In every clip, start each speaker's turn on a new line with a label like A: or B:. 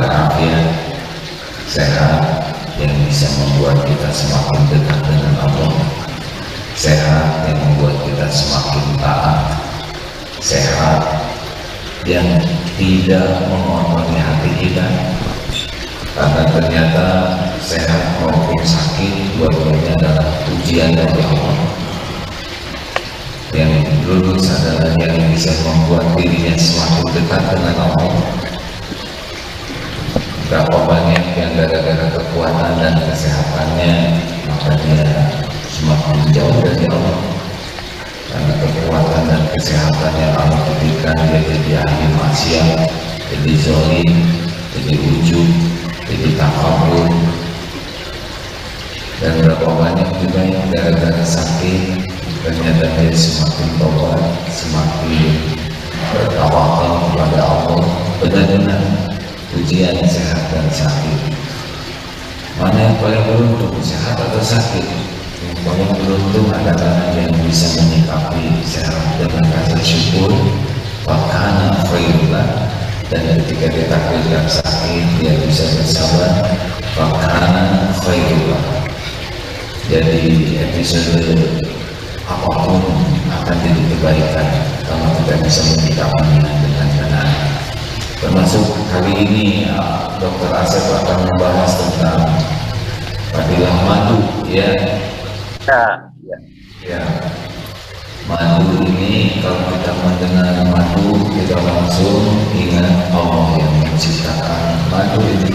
A: walafiat, sehat yang bisa membuat kita semakin dekat dengan Allah, sehat yang membuat kita semakin taat, sehat yang tidak mengotori hati kita, karena ternyata sehat maupun sakit dua-duanya adalah ujian dari Allah. Yang lulus adalah yang bisa membuat dirinya semakin dekat dengan Allah. Berapa banyak yang gara-gara kekuatan dan kesehatannya maka dia semakin jauh dari Allah, karena kekuatan dan kesehatan yang Allah berikan dia jadi ahli maksiat, jadi zalim, jadi ujub, jadi takabur. Dan berapa banyak juga yang gara-gara sakit ternyata dia semakin tobat, semakin bertawakal kepada Allah. Benar-benar ujian sehat dan sakit. Mana yang paling beruntung, sehat atau sakit? Yang paling beruntung adalah yang bisa menyikapi sehat dengan rasa syukur, wakana khairullah, dan ketika ditakdirkan sakit dia bisa bersabar, wakana khairullah. Jadi episode apapun akan jadi kebaikan kalau kita bisa menyikapinya dengan benar. Termasuk kali ini Dr. Asep akan membahas tentang fadilah madu, ya. Ya. Madu ini kalau kita mendengar madu kita langsung ingat Allah yang menciptakan madu ini.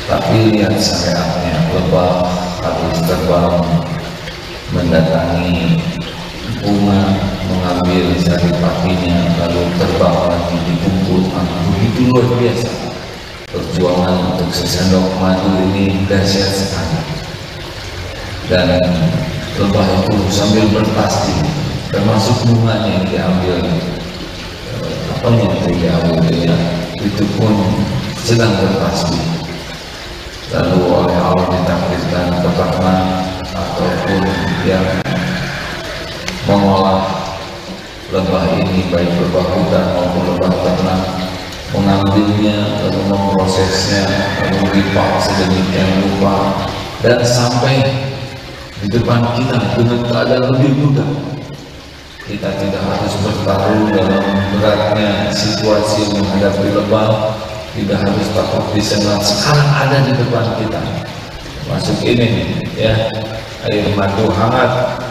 A: Tapi lihat syariatnya, lebah harus terbang mendatangi bunga, mengambil sari patinya, lalu terbang lagi dikumpul. Begitu luar biasa perjuangan untuk sesendok madu ini, dahsyat sekali. Dan lebah itu sambil berpasti, termasuk bunganya yang diambil, apanya yang diambil, itu pun sedang berpasti. Lalu oleh Allah ditakdirkan peternak ataupun yang mengolah lebah ini, baik lebah hutan maupun lebah ternak, mengambilnya, lalu memprosesnya, lalu dilipat sedemikian rupa dan sampai di depan kita dengan keadaan lebih mudah. Kita tidak harus bertaruh dalam beratnya situasi menghadapi lebah, tidak harus takut disengat, sekarang ada di depan kita. Masuk ini ya, air madu hangat.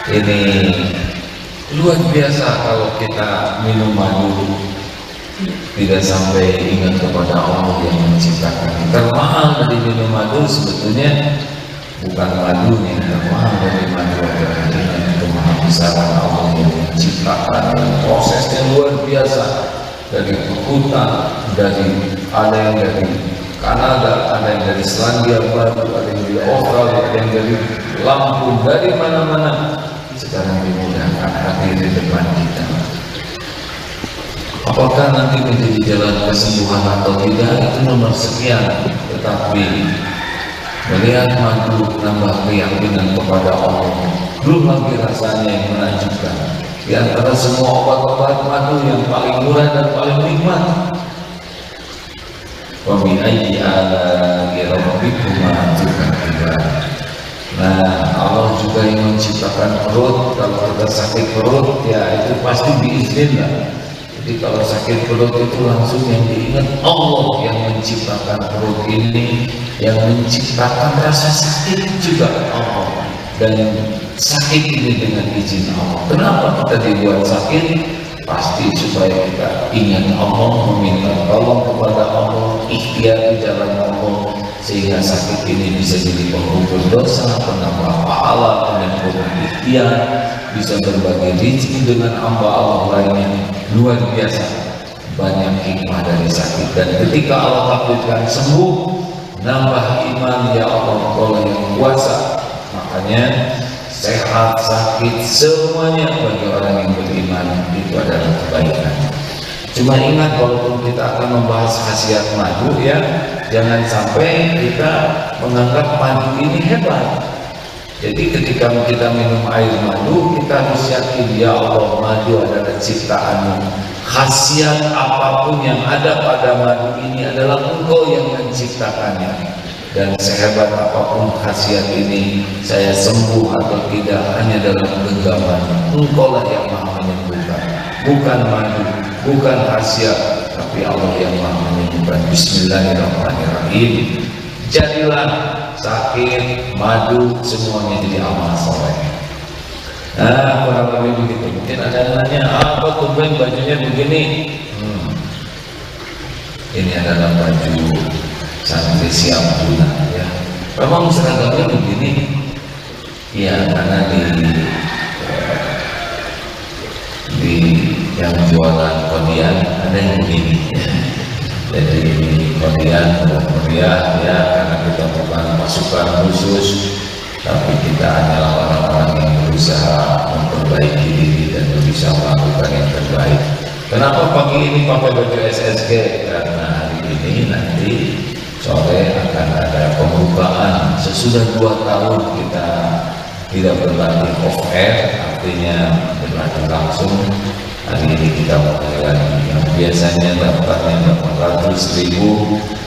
A: Ini luar biasa kalau kita minum madu tidak sampai ingat kepada Allah yang menciptakan. Termahal dari minum madu sebetulnya bukan madunya, termahal dari madu adalah ingat kemahabesaran Allah yang menciptakan. Prosesnya luar biasa, dari hutan, dari ada yang dari Kanada, ada yang dari Selandia Baru, ada yang dari Australia, ada yang dari Lampung, dari mana-mana. Sekarang dimudahkan hadir di depan kita. Apakah nanti menjadi jalan kesembuhan atau tidak, itu nomor sekian. Tetapi melihat madu nambah keyakinan kepada Allah, belum lagi rasanya yang menakjubkan. Di antara semua obat-obat madu yang paling murah dan paling nikmat. Wa bi ayyi ala'i rabbikuma tukadziban. Nah, Allah juga yang menciptakan perut. Kalau kita sakit perut, ya itu pasti diizinkan. Jadi kalau sakit perut itu langsung yang diingat Allah yang menciptakan perut ini, yang menciptakan rasa sakit juga Allah. Dan sakit ini dengan izin Allah. Kenapa kita dibuat sakit? Pasti supaya kita ingat Allah, meminta tolong kepada Allah, ikhtiar di jalan Allah, sehingga sakit ini bisa jadi pengukur dosa, penambah pahala, penyempurna ikhtiar, bisa berbagi rezeki dengan hamba Allah lainnya. Luar biasa banyak hikmah dari sakit. Dan ketika Allah takdirkan sembuh, nambah iman, ya Allah Engkau yang kuasa. Makanya sehat, sakit, semuanya bagi orang yang beriman itu adalah kebaikan. Cuma ingat, walaupun kita akan membahas khasiat madu, ya, jangan sampai kita menganggap madu ini hebat. Jadi ketika kita minum air madu, kita harus yakin, ya Allah, madu adalah ciptaanmu. Khasiat apapun yang ada pada madu ini adalah Engkau yang menciptakannya. Dan sehebat apapun khasiat ini, saya sembuh atau tidak hanya dalam genggaman. Engkau lah yang maha menyembuhkan, bukan madu, bukan khasiat, tapi Allah yang maha menyembuhkan. Bismillahirrahmanirrahim. Jadilah sakit, madu, semuanya jadi amal soleh. Nah, kurang lebih begitu. Mungkin ada yang nanya, apa tumben bajunya begini? Ini adalah baju santri siap guna, ya. Memang seragamnya begini, ya, karena di yang jualan kodian ada yang begini, ya. Jadi ini kodian meriah, ya, karena kita bukan pasukan khusus, tapi kita adalah orang-orang yang berusaha memperbaiki diri dan berusaha melakukan yang terbaik. Kenapa pagi ini pakai baju SSG? Karena hari ini nanti sore akan ada pembukaan. Sesudah 2 tahun kita tidak berlatih off air, artinya berlatih langsung. Hari ini kita mulai lagi. Yang biasanya daftarnya 800.000,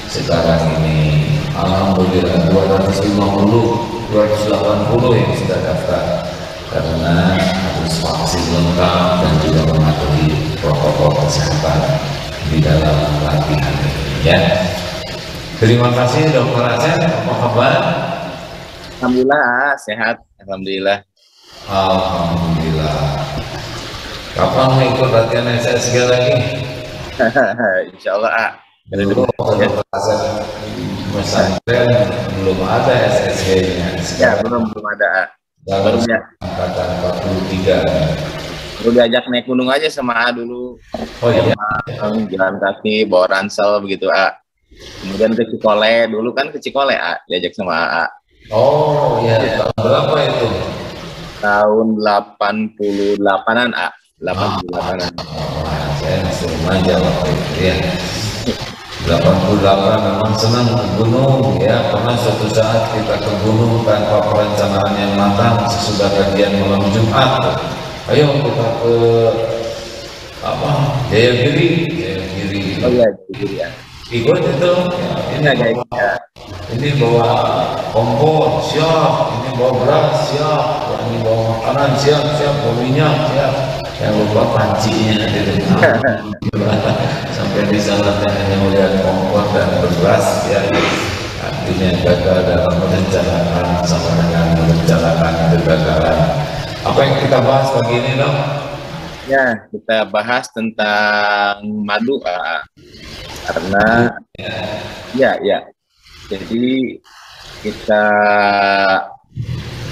A: sekarang ini alhamdulillah 250, 280 yang sudah daftar, karena harus vaksin lengkap dan juga mematuhi protokol kesehatan di dalam latihan ini, ya. Terima kasih Dokter Asep, apa kabar?
B: Alhamdulillah sehat, alhamdulillah.
A: Alhamdulillah. Kapan mau ikut latihan SSG lagi?
B: Insya Allah.
A: Dulu Dokter Asep pesantren belum ada SSG-nya.
B: Ya, belum ada.
A: Baru angkatan 43.
B: Baru diajak naik gunung aja sama A dulu.
A: Oh iya.
B: Jalan kaki, bawa ransel begitu A. Kemudian ke Cikole, dulu kan ke Cikole A, diajak sama A.
A: Oh iya, tahun berapa itu?
B: Tahun 88-an A, 88-an.
A: Saya masih remaja waktu itu, ya. 88 memang senang ke gunung, ya. Pernah suatu saat kita ke gunung tanpa perencanaan yang matang sesudah kajian malam Jumat. Ayo kita ke apa? Jayagiri.
B: Oh iya, Jayagiri ya.
A: Ikut itu, ya, ini bawa kompor siap, ini bawa beras siap, ini bawa makanan siap, bawa minyak siap. Yang lupa pancinya gitu. Sampai di sana hanya melihat kompor dan beras, ya. Artinya gagal dalam merencanakan sama dengan merencanakan kegagalan. Apa yang kita bahas pagi ini, Dok?
B: Ya, kita bahas tentang madu, karena ya, jadi kita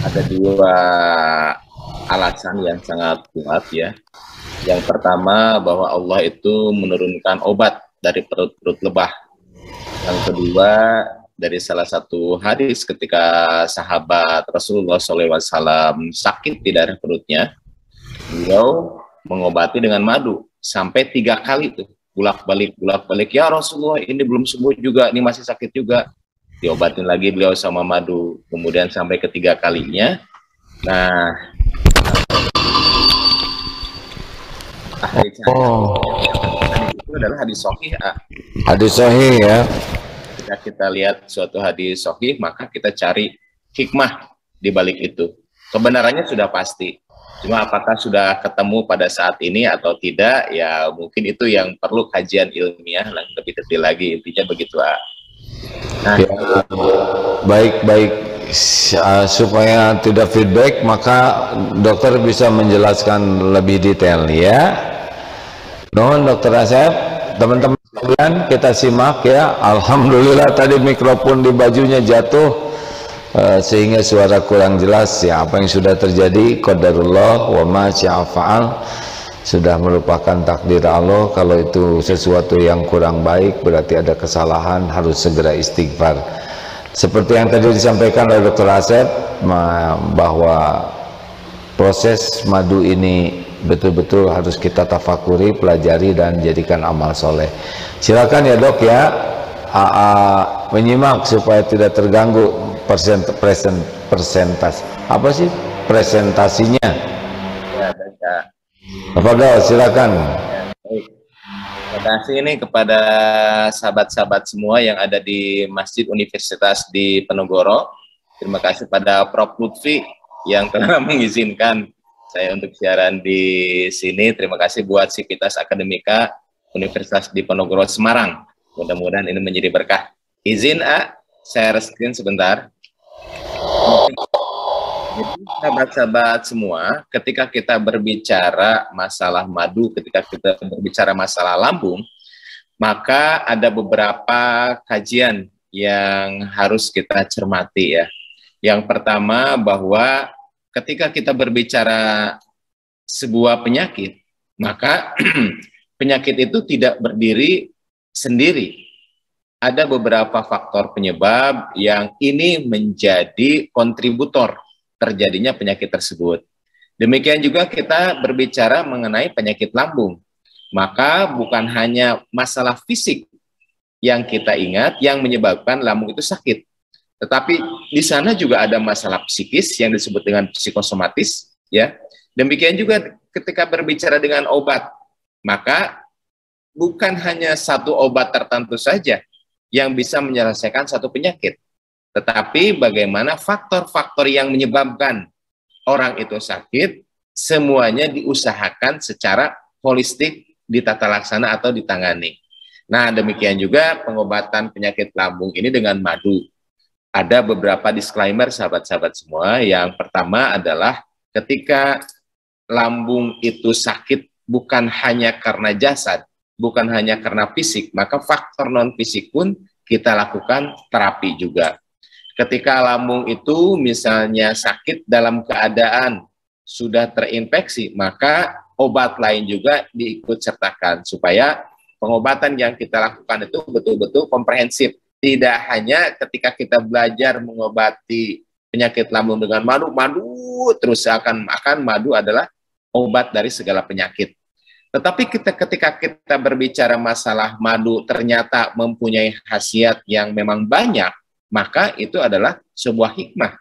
B: ada 2 alasan yang sangat kuat, ya. Yang pertama, bahwa Allah itu menurunkan obat dari perut lebah. Yang kedua, dari salah satu hadis ketika sahabat Rasulullah SAW sakit di daerah perutnya, beliau mengobati dengan madu sampai 3 kali tuh, bulak balik, ya Rasulullah ini belum sembuh juga, ini masih sakit juga, diobatin lagi beliau sama madu, kemudian sampai ke-3 kalinya. Nah, hadis itu adalah hadis sahih.
A: Hadis sahih, ya.
B: Jika kita lihat suatu hadis sahih, maka kita cari hikmah di balik itu. Kebenarannya sudah pasti, cuma apakah sudah ketemu pada saat ini atau tidak, ya mungkin itu yang perlu kajian ilmiah lebih detail lagi, intinya begitu. Nah,
A: ya, baik, supaya tidak feedback, maka dokter bisa menjelaskan lebih detail, ya. Nuhun Dokter Asep, teman-teman sekalian kita simak, ya. Alhamdulillah tadi mikrofon di bajunya jatuh, sehingga suara kurang jelas, ya. Apa yang sudah terjadi qadarullah wa ma syaa fa'al, sudah merupakan takdir Allah. Kalau itu sesuatu yang kurang baik, berarti ada kesalahan, harus segera istighfar. Seperti yang tadi disampaikan oleh Dokter Asep, bahwa proses madu ini betul-betul harus kita tafakuri, pelajari, dan jadikan amal soleh. Silakan ya Dok, ya, menyimak supaya tidak terganggu persentase. apa sih presentasinya.
B: Ya, baik, Kak.
A: Tafadhol, silakan.
B: Baik. Terima kasih ini kepada sahabat-sahabat semua yang ada di Masjid Universitas di Penogoro. Terima kasih pada Prof. Lutfi yang telah mengizinkan saya untuk siaran di sini. Terima kasih buat Sivitas Akademika Universitas di Penogoro Semarang. Mudah-mudahan ini menjadi berkah. Izin share screen sebentar. Jadi sahabat-sahabat semua, ketika kita berbicara masalah madu, ketika kita berbicara masalah lambung, maka ada beberapa kajian yang harus kita cermati ya. Yang pertama bahwa ketika kita berbicara sebuah penyakit, maka penyakit itu tidak berdiri sendiri. Ada beberapa faktor penyebab yang ini menjadi kontributor terjadinya penyakit tersebut. Demikian juga kita berbicara mengenai penyakit lambung. Maka bukan hanya masalah fisik yang kita ingat yang menyebabkan lambung itu sakit. Tetapi di sana juga ada masalah psikis yang disebut dengan psikosomatis, ya. Demikian juga ketika berbicara dengan obat, maka bukan hanya satu obat tertentu saja yang bisa menyelesaikan satu penyakit, tetapi bagaimana faktor-faktor yang menyebabkan orang itu sakit, semuanya diusahakan secara holistik, ditata laksana atau ditangani. Nah, demikian juga pengobatan penyakit lambung ini dengan madu. Ada beberapa disclaimer sahabat-sahabat semua. Yang pertama adalah ketika lambung itu sakit bukan hanya karena jasad, bukan hanya karena fisik, maka faktor non-fisik pun kita lakukan terapi juga. Ketika lambung itu misalnya sakit dalam keadaan sudah terinfeksi, maka obat lain juga diikut sertakan supaya pengobatan yang kita lakukan itu betul-betul komprehensif. Tidak hanya ketika kita belajar mengobati penyakit lambung dengan madu terus akan madu adalah obat dari segala penyakit. Tetapi ketika kita berbicara masalah madu ternyata mempunyai khasiat yang memang banyak, maka itu adalah sebuah hikmah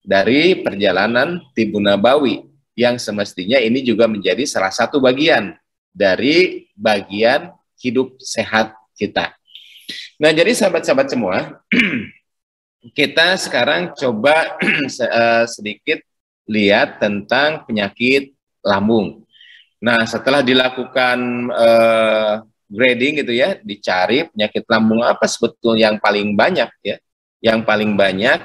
B: dari perjalanan Tibu Nabawi yang semestinya ini juga menjadi salah satu bagian dari bagian hidup sehat kita. Nah, jadi sahabat-sahabat semua, kita sekarang coba sedikit lihat tentang penyakit lambung. Nah, setelah dilakukan grading gitu ya, dicari penyakit lambung apa sebetulnya yang paling banyak ya, yang paling banyak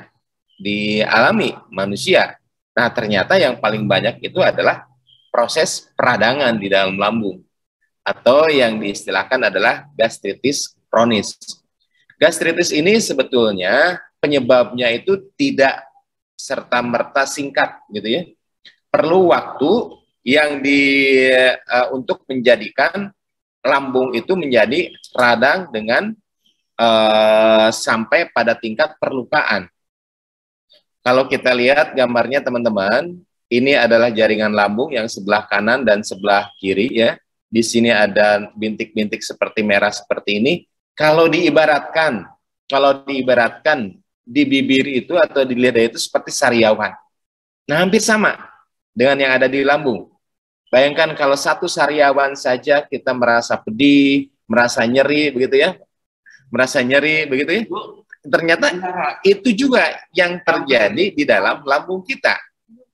B: dialami manusia. Nah, ternyata yang paling banyak itu adalah proses peradangan di dalam lambung atau yang diistilahkan adalah gastritis kronis. Gastritis ini sebetulnya penyebabnya itu tidak serta-merta singkat gitu ya. Perlu waktu yang untuk menjadikan lambung itu menjadi radang dengan sampai pada tingkat perlukaan. Kalau kita lihat gambarnya teman-teman, ini adalah jaringan lambung yang sebelah kanan dan sebelah kiri ya. Di sini ada bintik-bintik seperti merah seperti ini. Kalau diibaratkan di bibir itu atau di lidah itu seperti sariawan. Nah, hampir sama dengan yang ada di lambung. Bayangkan kalau satu sariawan saja kita merasa pedih, merasa nyeri begitu ya. Merasa nyeri begitu ya. Ternyata itu juga yang terjadi di dalam lambung kita.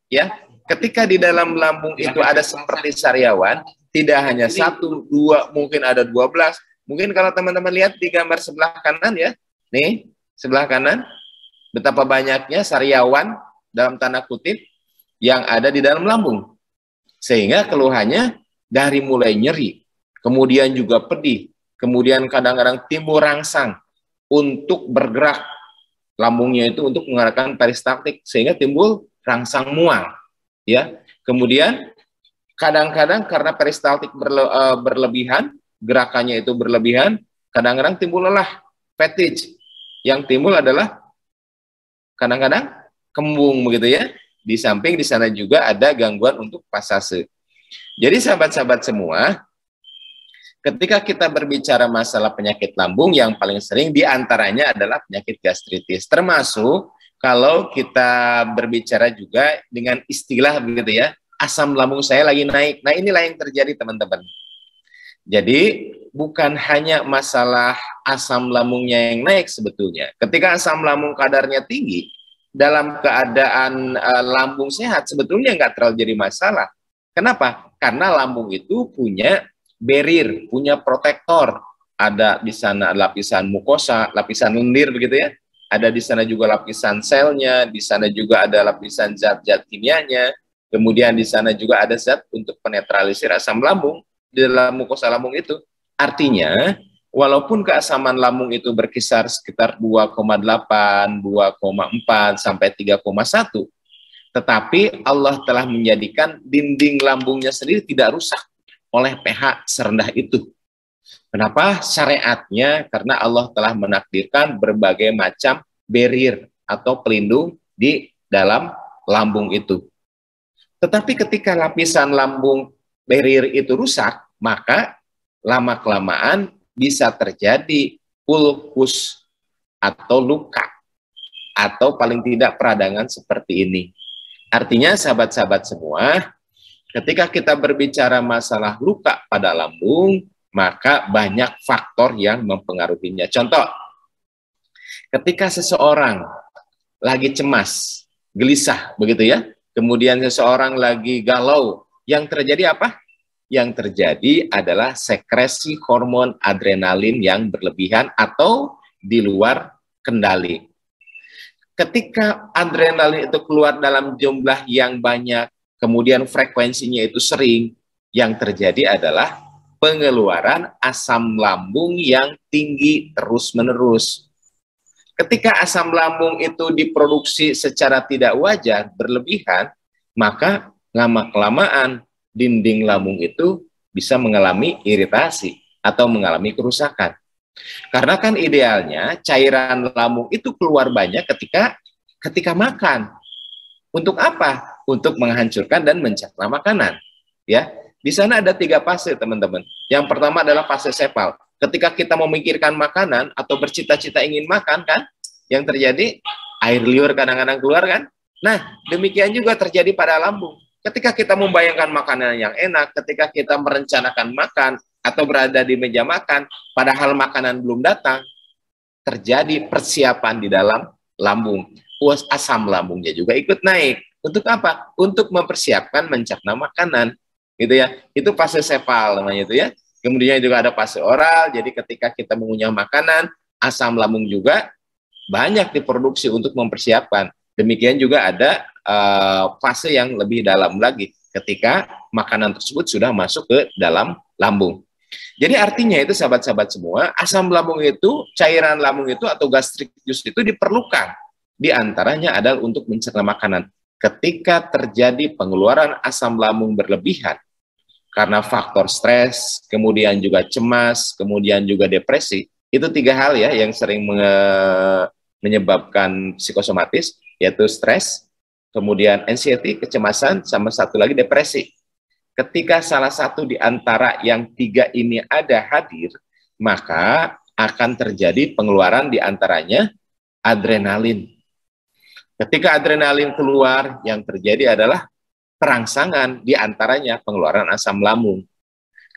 B: Ya, ketika di dalam lambung itu ada seperti sariawan, tidak hanya satu, dua, mungkin ada 12. Mungkin kalau teman-teman lihat di gambar sebelah kanan ya, nih sebelah kanan, betapa banyaknya sariawan dalam tanda kutip yang ada di dalam lambung. Sehingga keluhannya dari mulai nyeri, kemudian juga pedih, kemudian kadang-kadang timbul rangsang untuk bergerak lambungnya itu untuk mengarahkan peristaltik sehingga timbul rangsang mual ya. Kemudian kadang-kadang karena peristaltik berlebihan, gerakannya itu berlebihan, kadang-kadang timbul lelah, fatigue. Yang timbul adalah kadang-kadang kembung begitu ya. Di samping di sana juga ada gangguan untuk pasase. Jadi sahabat-sahabat semua, ketika kita berbicara masalah penyakit lambung yang paling sering diantaranya adalah penyakit gastritis. Termasuk kalau kita berbicara juga dengan istilah begitu ya, asam lambung saya lagi naik. Nah, inilah yang terjadi teman-teman. Jadi bukan hanya masalah asam lambungnya yang naik sebetulnya. Ketika asam lambung kadarnya tinggi, dalam keadaan lambung sehat sebetulnya nggak terlalu jadi masalah. Kenapa? Karena lambung itu punya barrier, punya protektor. Ada di sana lapisan mukosa, lapisan lendir begitu ya. Ada di sana juga lapisan selnya, di sana juga ada lapisan zat-zat kimianya. Kemudian di sana juga ada zat untuk penetralisir asam lambung di dalam mukosa lambung itu. Artinya, walaupun keasaman lambung itu berkisar sekitar 2,8, 2,4 sampai 3,1, tetapi Allah telah menjadikan dinding lambungnya sendiri tidak rusak oleh pH serendah itu. Kenapa? Syariatnya karena Allah telah menakdirkan berbagai macam barrier atau pelindung di dalam lambung itu. Tetapi ketika lapisan lambung barrier itu rusak, maka lama-kelamaan bisa terjadi ulkus atau luka, atau paling tidak peradangan seperti ini. Artinya sahabat-sahabat semua, ketika kita berbicara masalah luka pada lambung, maka banyak faktor yang mempengaruhinya. Contoh, ketika seseorang lagi cemas, gelisah, begitu ya, kemudian seseorang lagi galau, yang terjadi apa? Yang terjadi adalah sekresi hormon adrenalin yang berlebihan atau di luar kendali. Ketika adrenalin itu keluar dalam jumlah yang banyak, kemudian frekuensinya itu sering, yang terjadi adalah pengeluaran asam lambung yang tinggi terus-menerus. Ketika asam lambung itu diproduksi secara tidak wajar, berlebihan, maka lama-kelamaan dinding lambung itu bisa mengalami iritasi atau mengalami kerusakan. Karena kan idealnya cairan lambung itu keluar banyak ketika makan. Untuk apa? Untuk menghancurkan dan mencerna makanan. Ya, di sana ada 3 fase teman-teman. Yang pertama adalah fase sefal. Ketika kita memikirkan makanan atau bercita-cita ingin makan kan, yang terjadi air liur kadang-kadang keluar kan. Nah, demikian juga terjadi pada lambung. Ketika kita membayangkan makanan yang enak, ketika kita merencanakan makan atau berada di meja makan, padahal makanan belum datang, terjadi persiapan di dalam lambung. Asam lambungnya juga ikut naik. Untuk apa? Untuk mempersiapkan mencerna makanan. Gitu ya. Itu fase sefal namanya itu ya. Kemudian juga ada fase oral. Jadi ketika kita mengunyah makanan, asam lambung juga banyak diproduksi untuk mempersiapkan. Demikian juga ada fase yang lebih dalam lagi ketika makanan tersebut sudah masuk ke dalam lambung. Jadi artinya itu sahabat-sahabat semua, asam lambung itu, cairan lambung itu atau gastric juice itu diperlukan. Di antaranya adalah untuk mencerna makanan. Ketika terjadi pengeluaran asam lambung berlebihan karena faktor stres, kemudian juga cemas, kemudian juga depresi, itu 3 hal ya yang sering menyebabkan psikosomatis, yaitu stres, kemudian anxiety, kecemasan, sama satu lagi depresi. Ketika salah satu di antara yang 3 ini ada hadir, maka akan terjadi pengeluaran di antaranya adrenalin. Ketika adrenalin keluar, yang terjadi adalah perangsangan di antaranya pengeluaran asam lambung.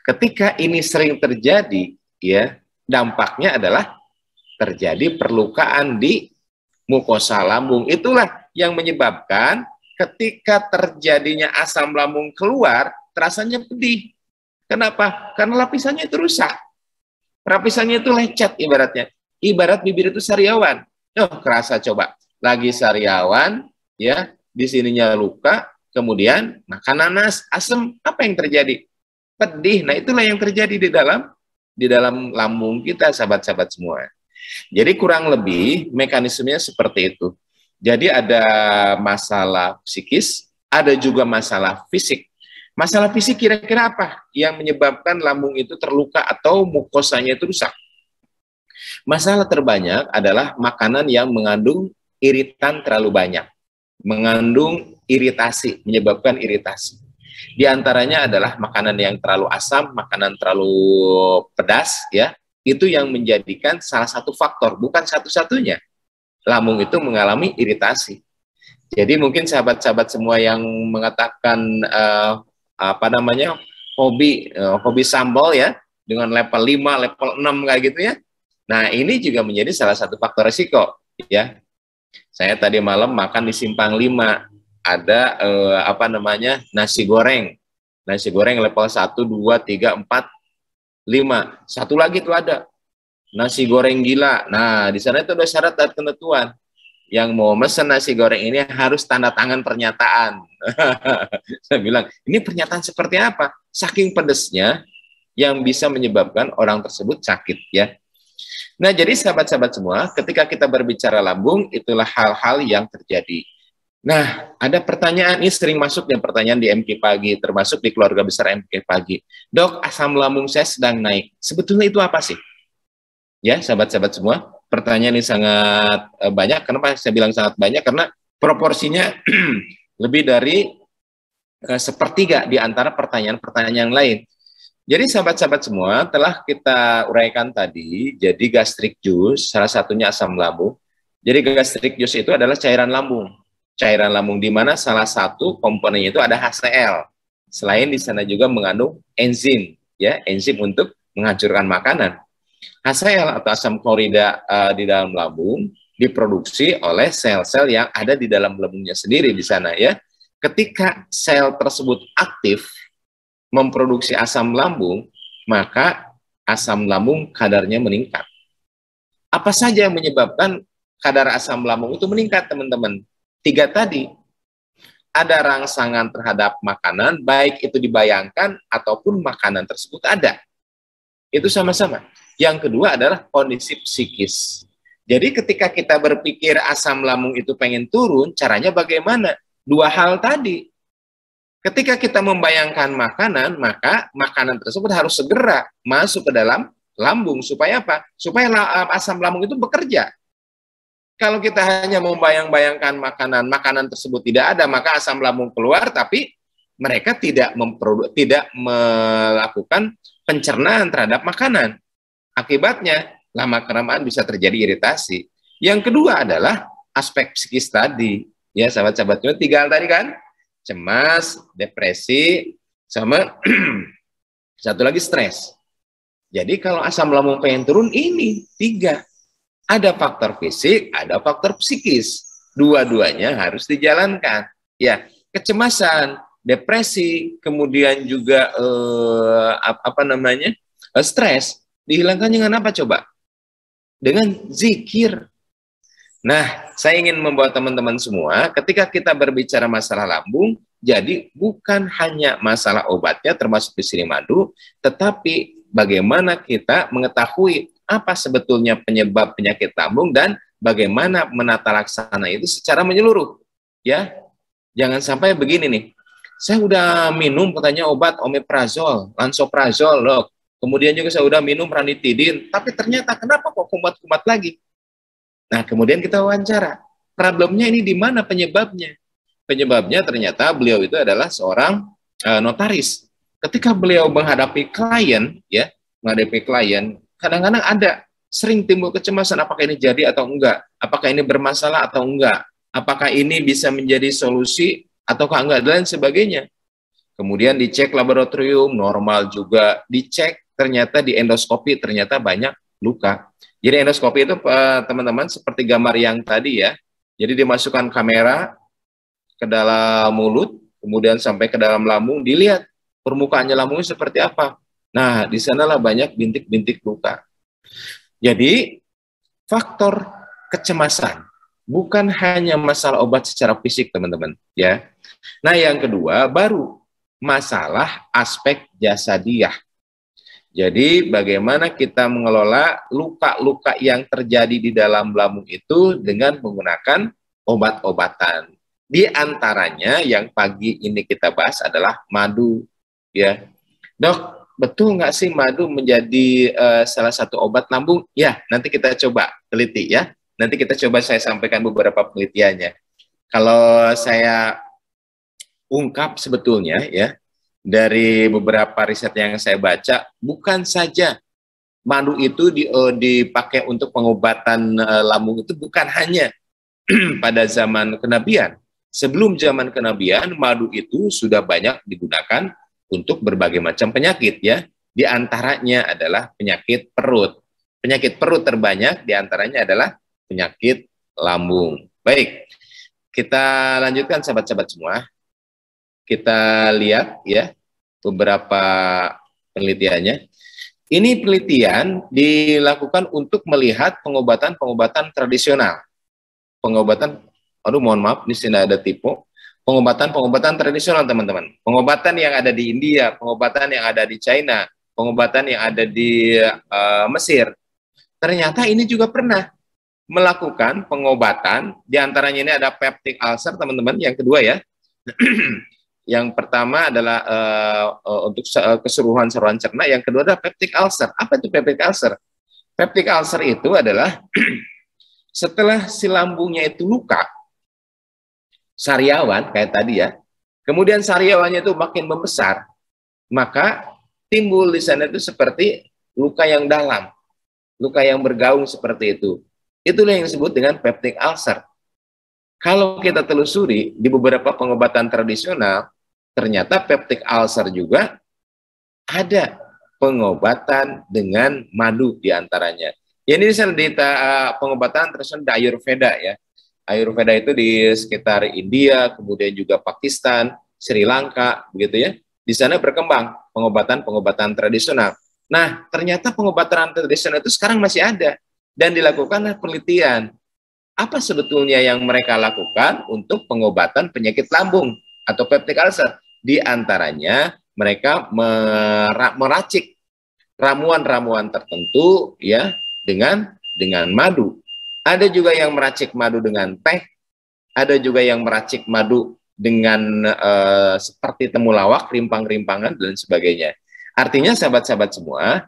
B: Ketika ini sering terjadi, ya, dampaknya adalah terjadi perlukaan di mukosa lambung. Itulah yang menyebabkan ketika terjadinya asam lambung keluar, terasanya pedih. Kenapa? Karena lapisannya itu rusak. Lapisannya itu lecet ibaratnya. Ibarat bibir itu sariawan. Oh, kerasa coba. Lagi sariawan, ya, di sininya luka, kemudian makan nanas, asam, apa yang terjadi? Pedih. Nah, itulah yang terjadi di dalam lambung kita, sahabat-sahabat semua. Jadi kurang lebih mekanismenya seperti itu. Jadi ada masalah psikis, ada juga masalah fisik. Masalah fisik kira-kira apa yang menyebabkan lambung itu terluka atau mukosanya itu rusak? Masalah terbanyak adalah makanan yang mengandung iritan terlalu banyak, mengandung iritasi, menyebabkan iritasi. Di antaranya adalah makanan yang terlalu asam, makanan terlalu pedas, ya, itu yang menjadikan salah satu faktor, bukan satu-satunya. lambung itu mengalami iritasi. Jadi mungkin sahabat-sahabat semua yang mengatakan apa namanya hobi sambal ya dengan level 5, level 6 kayak gitu ya. Nah, ini juga menjadi salah satu faktor risiko ya. Saya tadi malam makan di Simpang 5 ada apa namanya nasi goreng. Nasi goreng level 1 2 3 4 5. Satu lagi tuh ada nasi goreng gila. Nah, di sana itu ada syarat dan ketentuan. Yang mau mesen nasi goreng ini harus tanda tangan pernyataan. Saya bilang, ini pernyataan seperti apa? Saking pedesnya yang bisa menyebabkan orang tersebut sakit ya. Nah, jadi sahabat-sahabat semua, ketika kita berbicara lambung, itulah hal-hal yang terjadi. Nah, ada pertanyaan, ini sering masuk ya pertanyaan di MK Pagi, termasuk di keluarga besar MK Pagi. Dok, asam lambung saya sedang naik. Sebetulnya itu apa sih? Ya, sahabat-sahabat semua, pertanyaan ini sangat banyak. Kenapa saya bilang sangat banyak? Karena proporsinya lebih dari sepertiga di antara pertanyaan-pertanyaan yang lain. Jadi sahabat-sahabat semua, telah kita uraikan tadi, jadi gastric juice, salah satunya asam lambung. Jadi gastric juice itu adalah cairan lambung. Cairan lambung di mana salah satu komponennya itu ada HCl. Selain di sana juga mengandung enzim, ya, enzim untuk menghancurkan makanan. HCl atau asam klorida di dalam lambung diproduksi oleh sel-sel yang ada di dalam lambungnya sendiri di sana ya. Ketika sel tersebut aktif memproduksi asam lambung, maka asam lambung kadarnya meningkat. Apa saja yang menyebabkan kadar asam lambung itu meningkat, teman-teman? 3 tadi. Ada rangsangan terhadap makanan, baik itu dibayangkan ataupun makanan tersebut ada. Itu sama-sama. Yang kedua adalah kondisi psikis. Jadi ketika kita berpikir asam lambung itu pengen turun, caranya bagaimana? 2 hal tadi. Ketika kita membayangkan makanan, maka makanan tersebut harus segera masuk ke dalam lambung. Supaya apa? Supaya asam lambung itu bekerja. Kalau kita hanya membayang-bayangkan makanan tersebut tidak ada, maka asam lambung keluar, tapi mereka tidak melakukan pencernaan terhadap makanan. Akibatnya, lama-kelamaan bisa terjadi iritasi. Yang kedua adalah aspek psikis tadi. Ya, sahabat-sahabatnya 3 hal tadi kan? Cemas, depresi, sama satu lagi stres. Jadi kalau asam lambung pengen turun, ini 3. Ada faktor fisik, ada faktor psikis. Dua-duanya harus dijalankan. Ya, kecemasan, depresi, kemudian juga stres. Dihilangkan dengan apa coba? Dengan zikir. Nah, saya ingin membawa teman-teman semua, ketika kita berbicara masalah lambung, jadi bukan hanya masalah obatnya, termasuk di sini madu, tetapi bagaimana kita mengetahui apa sebetulnya penyebab penyakit lambung dan bagaimana menata laksana itu secara menyeluruh. Ya, jangan sampai begini nih, saya udah minum katanya obat omeprazol, lansoprazol, loh. Kemudian juga saya udah minum ranitidin, tapi ternyata kenapa kok kumat-kumat lagi? Nah, kemudian kita wawancara. Problemnya ini di mana penyebabnya? Penyebabnya ternyata beliau itu adalah seorang notaris. Ketika beliau menghadapi klien, ya, kadang-kadang ada sering timbul kecemasan, apakah ini jadi atau enggak? Apakah ini bermasalah atau enggak? Apakah ini bisa menjadi solusi ataukah enggak, dan lain sebagainya. Kemudian dicek laboratorium, normal juga. Dicek, ternyata di endoskopi ternyata banyak luka. Jadi endoskopi itu teman-teman seperti gambar yang tadi ya. Jadi dimasukkan kamera ke dalam mulut, kemudian sampai ke dalam lambung, dilihat permukaannya lambungnya seperti apa. Nah, di sanalah banyak bintik-bintik luka. Jadi faktor kecemasan bukan hanya masalah obat secara fisik, teman-teman, ya. Nah, yang kedua baru masalah aspek jasadiah. Jadi bagaimana kita mengelola luka-luka yang terjadi di dalam lambung itu dengan menggunakan obat-obatan. Di antaranya yang pagi ini kita bahas adalah madu. Ya, Dok, betul nggak sih madu menjadi salah satu obat lambung? Ya, nanti kita coba teliti ya. Nanti kita coba saya sampaikan beberapa penelitiannya. Kalau saya ungkap sebetulnya ya, dari beberapa riset yang saya baca, bukan saja madu itu dipakai untuk pengobatan lambung itu bukan hanya pada zaman kenabian. Sebelum zaman kenabian, madu itu sudah banyak digunakan untuk berbagai macam penyakit ya. Di antaranya adalah penyakit perut. Penyakit perut terbanyak di antaranya adalah penyakit lambung. Baik, kita lanjutkan sahabat-sahabat semua. Kita lihat ya beberapa penelitiannya. Ini penelitian dilakukan untuk melihat pengobatan-pengobatan tradisional. Mohon maaf, di sini ada tipe. Pengobatan-pengobatan tradisional, teman-teman. Pengobatan yang ada di India, pengobatan yang ada di China, pengobatan yang ada di Mesir. Ternyata ini juga pernah melakukan pengobatan, diantaranya ini ada peptic ulcer, teman-teman, yang kedua ya. Yang pertama adalah untuk keseluruhan saluran cerna, yang kedua adalah peptic ulcer. Apa itu peptic ulcer? Peptic ulcer itu adalah setelah si lambungnya itu luka, sariawan kayak tadi ya, kemudian sariawannya itu makin membesar, maka timbul di sana itu seperti luka yang dalam, luka yang bergaung seperti itu. Itulah yang disebut dengan peptic ulcer. Kalau kita telusuri di beberapa pengobatan tradisional, ternyata peptic ulcer juga ada pengobatan dengan madu diantaranya. Ya, ini di pengobatan tradisional di Ayurveda ya. Ayurveda itu di sekitar India, kemudian juga Pakistan, Sri Lanka, begitu ya. Di sana berkembang pengobatan-pengobatan tradisional. Nah, ternyata pengobatan tradisional itu sekarang masih ada dan dilakukan penelitian. Apa sebetulnya yang mereka lakukan untuk pengobatan penyakit lambung atau peptic ulcer? Di antaranya mereka meracik ramuan-ramuan tertentu ya dengan madu. Ada juga yang meracik madu dengan teh, ada juga yang meracik madu dengan seperti temulawak, rimpang-rimpangan dan sebagainya. Artinya sahabat-sahabat semua,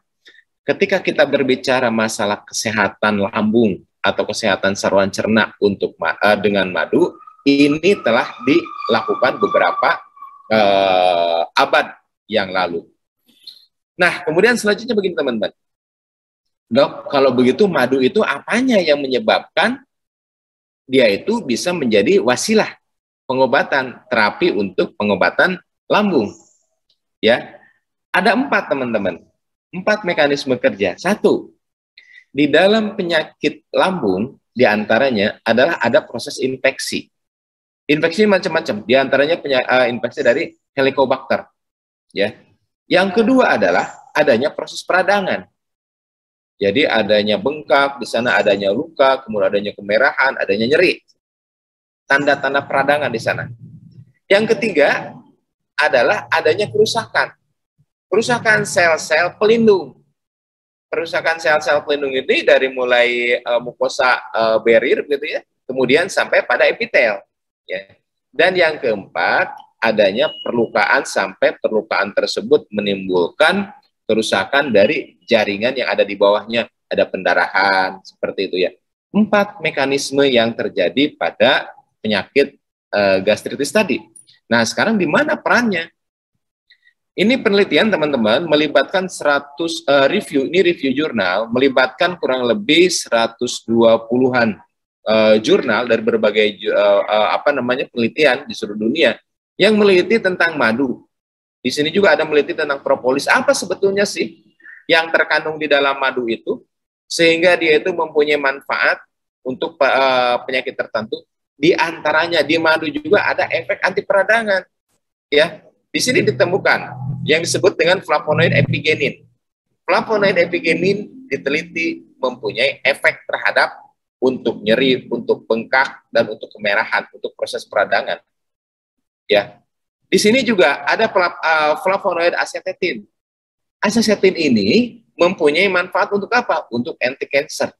B: ketika kita berbicara masalah kesehatan lambung atau kesehatan saluran cerna untuk dengan madu, ini telah dilakukan beberapa abad yang lalu. Nah, kemudian selanjutnya begini teman-teman. Dok, kalau begitu madu itu apanya yang menyebabkan dia itu bisa menjadi wasilah pengobatan, terapi untuk pengobatan lambung? Ya, ada 4 teman-teman, 4 mekanisme kerja. 1, di dalam penyakit lambung diantaranya adalah ada proses infeksi. Infeksi macam-macam, diantaranya infeksi dari Helicobacter. Ya, yang kedua adalah adanya proses peradangan. Jadi adanya bengkak, di sana adanya luka, kemudian adanya kemerahan, adanya nyeri. Tanda-tanda peradangan di sana. Yang ketiga adalah adanya kerusakan. Kerusakan sel-sel pelindung. Kerusakan sel-sel pelindung ini dari mulai mukosa barrier gitu ya, kemudian sampai pada epitel. Ya. Dan yang keempat, adanya perlukaan sampai perlukaan tersebut menimbulkan kerusakan dari jaringan yang ada di bawahnya, ada pendarahan, seperti itu ya. 4 mekanisme yang terjadi pada penyakit gastritis tadi. Nah, sekarang di mana perannya? Ini penelitian teman-teman melibatkan 100 review, ini review jurnal, melibatkan kurang lebih 120-an jurnal dari berbagai penelitian di seluruh dunia yang meneliti tentang madu. Di sini juga ada meneliti tentang propolis. Apa sebetulnya sih yang terkandung di dalam madu itu sehingga dia itu mempunyai manfaat untuk penyakit tertentu? Di antaranya di madu juga ada efek anti peradangan. Ya, di sini ditemukan yang disebut dengan flavonoid epigenin. Flavonoid epigenin diteliti mempunyai efek terhadap untuk nyeri, untuk bengkak dan untuk kemerahan, untuk proses peradangan. Ya. Di sini juga ada flavonoid asetetin. Asetetin ini mempunyai manfaat untuk apa? Untuk anti-cancer.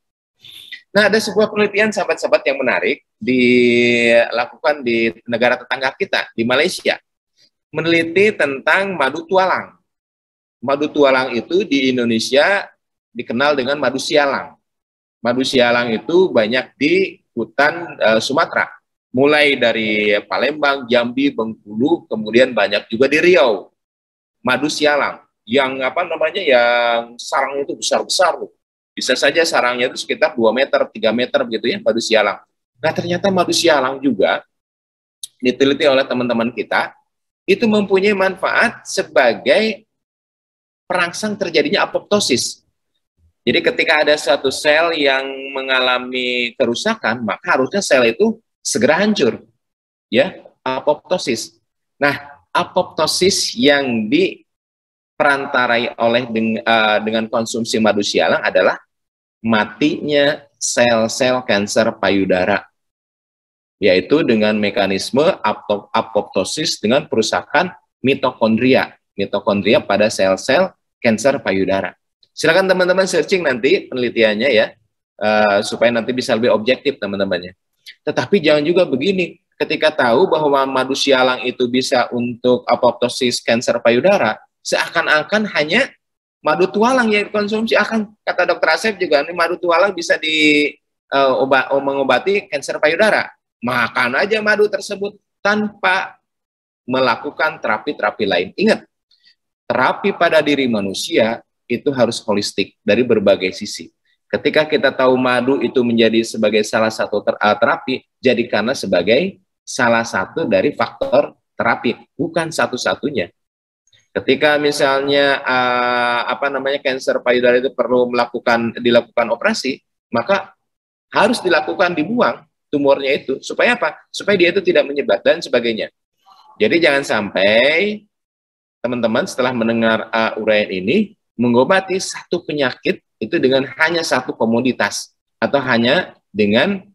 B: Nah, ada sebuah penelitian sahabat-sahabat yang menarik dilakukan di negara tetangga kita, di Malaysia. Meneliti tentang madu tualang. Madu tualang itu di Indonesia dikenal dengan madu sialang. Madu sialang itu banyak di hutan Sumatera. Mulai dari Palembang, Jambi, Bengkulu, kemudian banyak juga di Riau. Madu sialang. yang apa namanya, yang sarangnya itu besar-besar loh. Bisa saja sarangnya itu sekitar 2 meter, 3 meter begitu ya, madu sialang. Nah, ternyata madu sialang juga diteliti oleh teman-teman kita, itu mempunyai manfaat sebagai perangsang terjadinya apoptosis. Jadi ketika ada suatu sel yang mengalami kerusakan, maka harusnya sel itu segera hancur, ya, apoptosis. Nah, apoptosis yang diperantarai oleh dengan konsumsi madu sialang adalah matinya sel-sel kanker payudara, yaitu dengan mekanisme apoptosis dengan perusakan mitokondria pada sel-sel kanker payudara. Silakan teman-teman searching nanti penelitiannya ya, supaya nanti bisa lebih objektif teman-temannya. Tetapi jangan juga begini, ketika tahu bahwa madu sialang itu bisa untuk apoptosis kanker payudara, seakan-akan hanya madu tualang yang dikonsumsi. Akan kata Dokter Asep juga, ini madu tualang bisa mengobati kanker payudara. Makan aja madu tersebut tanpa melakukan terapi-terapi lain. Ingat, terapi pada diri manusia itu harus holistik dari berbagai sisi. Ketika kita tahu madu itu menjadi sebagai salah satu terapi, jadikanlah sebagai salah satu dari faktor terapi, bukan satu-satunya. Ketika misalnya kanker payudara itu perlu dilakukan operasi, maka harus dibuang tumornya itu, supaya apa? Supaya dia itu tidak menyebar dan sebagainya. Jadi jangan sampai teman-teman setelah mendengar uraian ini mengobati satu penyakit itu dengan hanya satu komoditas atau hanya dengan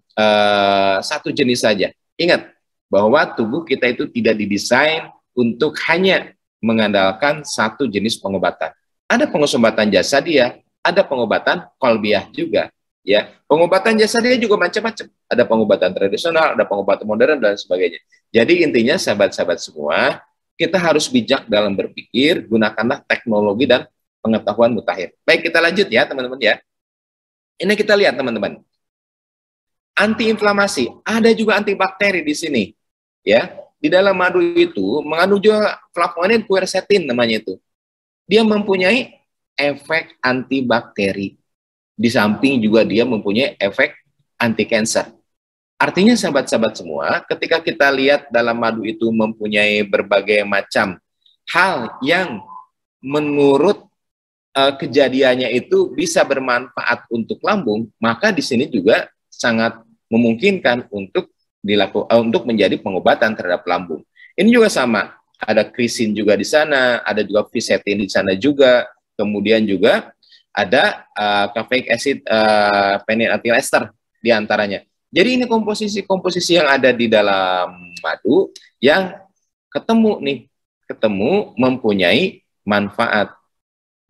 B: satu jenis saja. Ingat bahwa tubuh kita itu tidak didesain untuk hanya mengandalkan satu jenis pengobatan. Ada pengobatan jasadiyah, ada pengobatan qalbiyah juga. Ya, pengobatan jasadiyah juga macam-macam. Ada pengobatan tradisional, ada pengobatan modern dan sebagainya. Jadi intinya sahabat-sahabat semua, kita harus bijak dalam berpikir, gunakanlah teknologi dan pengetahuan mutakhir. Baik, kita lanjut ya teman-teman ya. Ini kita lihat teman-teman. Antiinflamasi, ada juga antibakteri di sini. Ya, di dalam madu itu mengandung juga flavonoid quercetin namanya itu. Dia mempunyai efek antibakteri. Di samping juga dia mempunyai efek anti kanker. Artinya sahabat-sahabat semua, ketika kita lihat dalam madu itu mempunyai berbagai macam hal yang menurut kejadiannya itu bisa bermanfaat untuk lambung, maka di sini juga sangat memungkinkan untuk menjadi pengobatan terhadap lambung. Ini juga sama, ada krisin juga di sana, ada juga fisetin di sana juga, kemudian juga ada caffeic acid phenylethyl ester di antaranya. Jadi ini komposisi yang ada di dalam madu yang ketemu mempunyai manfaat.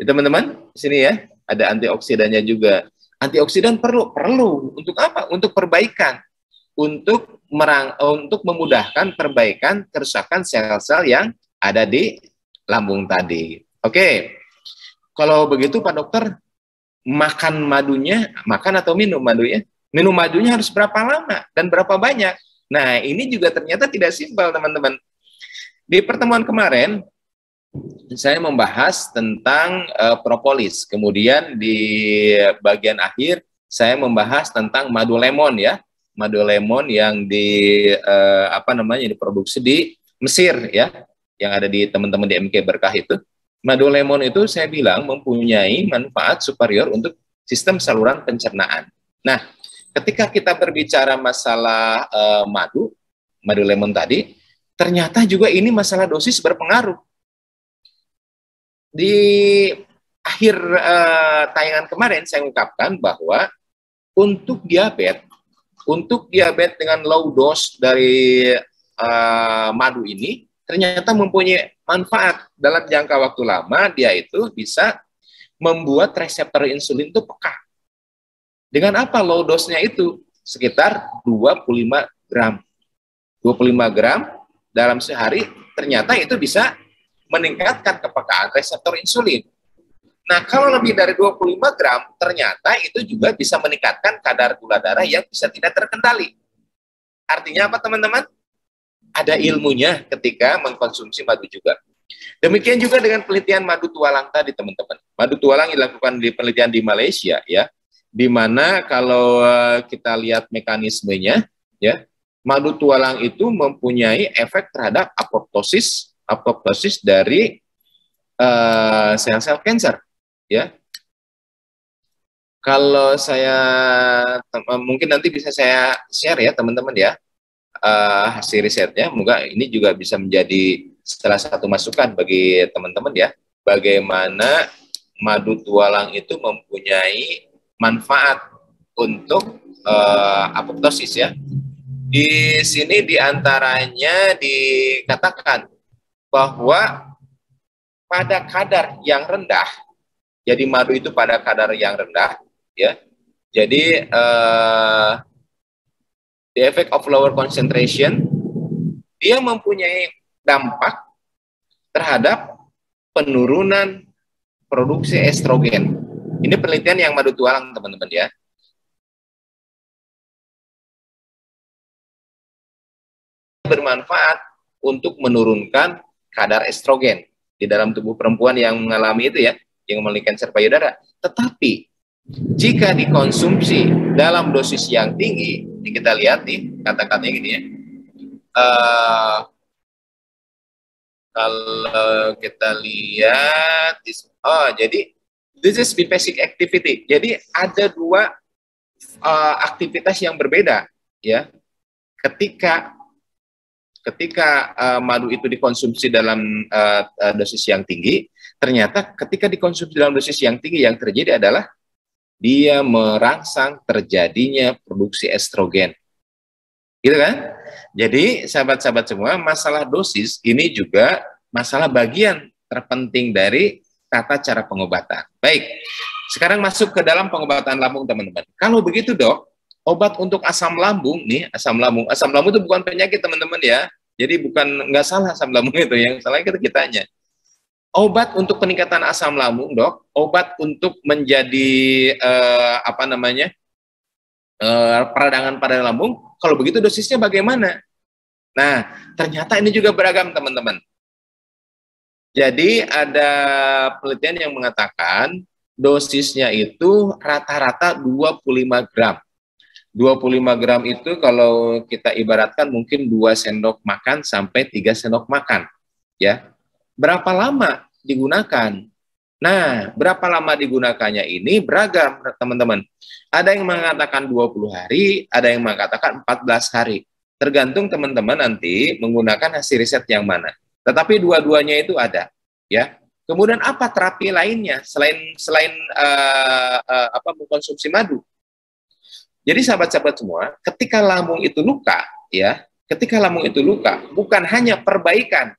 B: Teman-teman, di sini ya ada antioksidannya juga. Antioksidan perlu untuk apa? Untuk perbaikan, untuk memudahkan perbaikan kerusakan sel-sel yang ada di lambung tadi. Oke. Kalau begitu Pak Dokter, makan atau minum madunya? Minum madunya harus berapa lama dan berapa banyak? Nah, ini juga ternyata tidak simpel, teman-teman. Di pertemuan kemarin, saya membahas tentang propolis. Kemudian di bagian akhir, saya membahas tentang madu lemon ya. Madu lemon yang diproduksi di Mesir ya, yang ada di teman-teman di MK Berkah itu. Madu lemon itu saya bilang mempunyai manfaat superior untuk sistem saluran pencernaan. Nah, ketika kita berbicara masalah madu lemon tadi, ternyata juga ini masalah dosis berpengaruh. Di akhir tayangan kemarin saya ungkapkan bahwa untuk diabetes dengan low dose dari madu ini ternyata mempunyai manfaat dalam jangka waktu lama. Dia itu bisa membuat reseptor insulin itu peka. Dengan apa low dose-nya itu? Sekitar 25 gram. 25 gram dalam sehari ternyata itu bisa meningkatkan kepekaan reseptor insulin. Nah, kalau lebih dari 25 gram, ternyata itu juga bisa meningkatkan kadar gula darah yang bisa tidak terkendali. Artinya apa, teman-teman? Ada ilmunya ketika mengkonsumsi madu juga. Demikian juga dengan penelitian madu tualang tadi, teman-teman. Madu tualang dilakukan di penelitian di Malaysia, ya, di mana kalau kita lihat mekanismenya, ya, madu tualang itu mempunyai efek terhadap apoptosis dari sel-sel kanker, ya. Kalau saya mungkin nanti bisa saya share ya teman-teman ya, hasil risetnya. Moga ini juga bisa menjadi salah satu masukan bagi teman-teman ya, bagaimana madu tualang itu mempunyai manfaat untuk apoptosis ya. Di sini diantaranya dikatakan bahwa pada kadar yang rendah, jadi madu itu pada kadar yang rendah, ya. Jadi the effect of lower concentration, dia mempunyai dampak terhadap penurunan produksi estrogen. Ini penelitian yang madu tualang, teman-teman ya. Bermanfaat untuk menurunkan kadar estrogen di dalam tubuh perempuan yang mengalami itu ya, yang memiliki kanker payudara. Tetapi jika dikonsumsi dalam dosis yang tinggi, ini kita lihat nih kata-katanya gini ya. Kalau kita lihat, jadi this is basic activity. Jadi ada dua aktivitas yang berbeda ya. Ketika madu itu dikonsumsi dalam dosis yang tinggi, ternyata ketika dikonsumsi dalam dosis yang tinggi, yang terjadi adalah dia merangsang terjadinya produksi estrogen. Gitu kan? Jadi sahabat-sahabat semua, masalah dosis ini juga masalah bagian terpenting dari tata cara pengobatan. Baik, sekarang masuk ke dalam pengobatan lambung, teman-teman. Kalau begitu dok, obat untuk asam lambung nih, asam lambung itu bukan penyakit, teman-teman ya. Jadi nggak salah asam lambung itu, yang salah kita kitanya. Obat untuk peningkatan asam lambung, dok, obat untuk menjadi peradangan pada lambung. Kalau begitu dosisnya bagaimana? Nah, ternyata ini juga beragam, teman-teman. Jadi ada penelitian yang mengatakan dosisnya itu rata-rata 25 gram. 25 gram itu kalau kita ibaratkan mungkin 2 sendok makan sampai 3 sendok makan. Ya. Berapa lama digunakan? Nah, berapa lama digunakannya ini beragam, teman-teman. Ada yang mengatakan 20 hari, ada yang mengatakan 14 hari. Tergantung teman-teman nanti menggunakan hasil riset yang mana. Tetapi dua-duanya itu ada, ya. Kemudian apa terapi lainnya selain mengkonsumsi madu? Jadi sahabat-sahabat semua, ketika lambung itu luka, ya, ketika lambung itu luka, bukan hanya perbaikan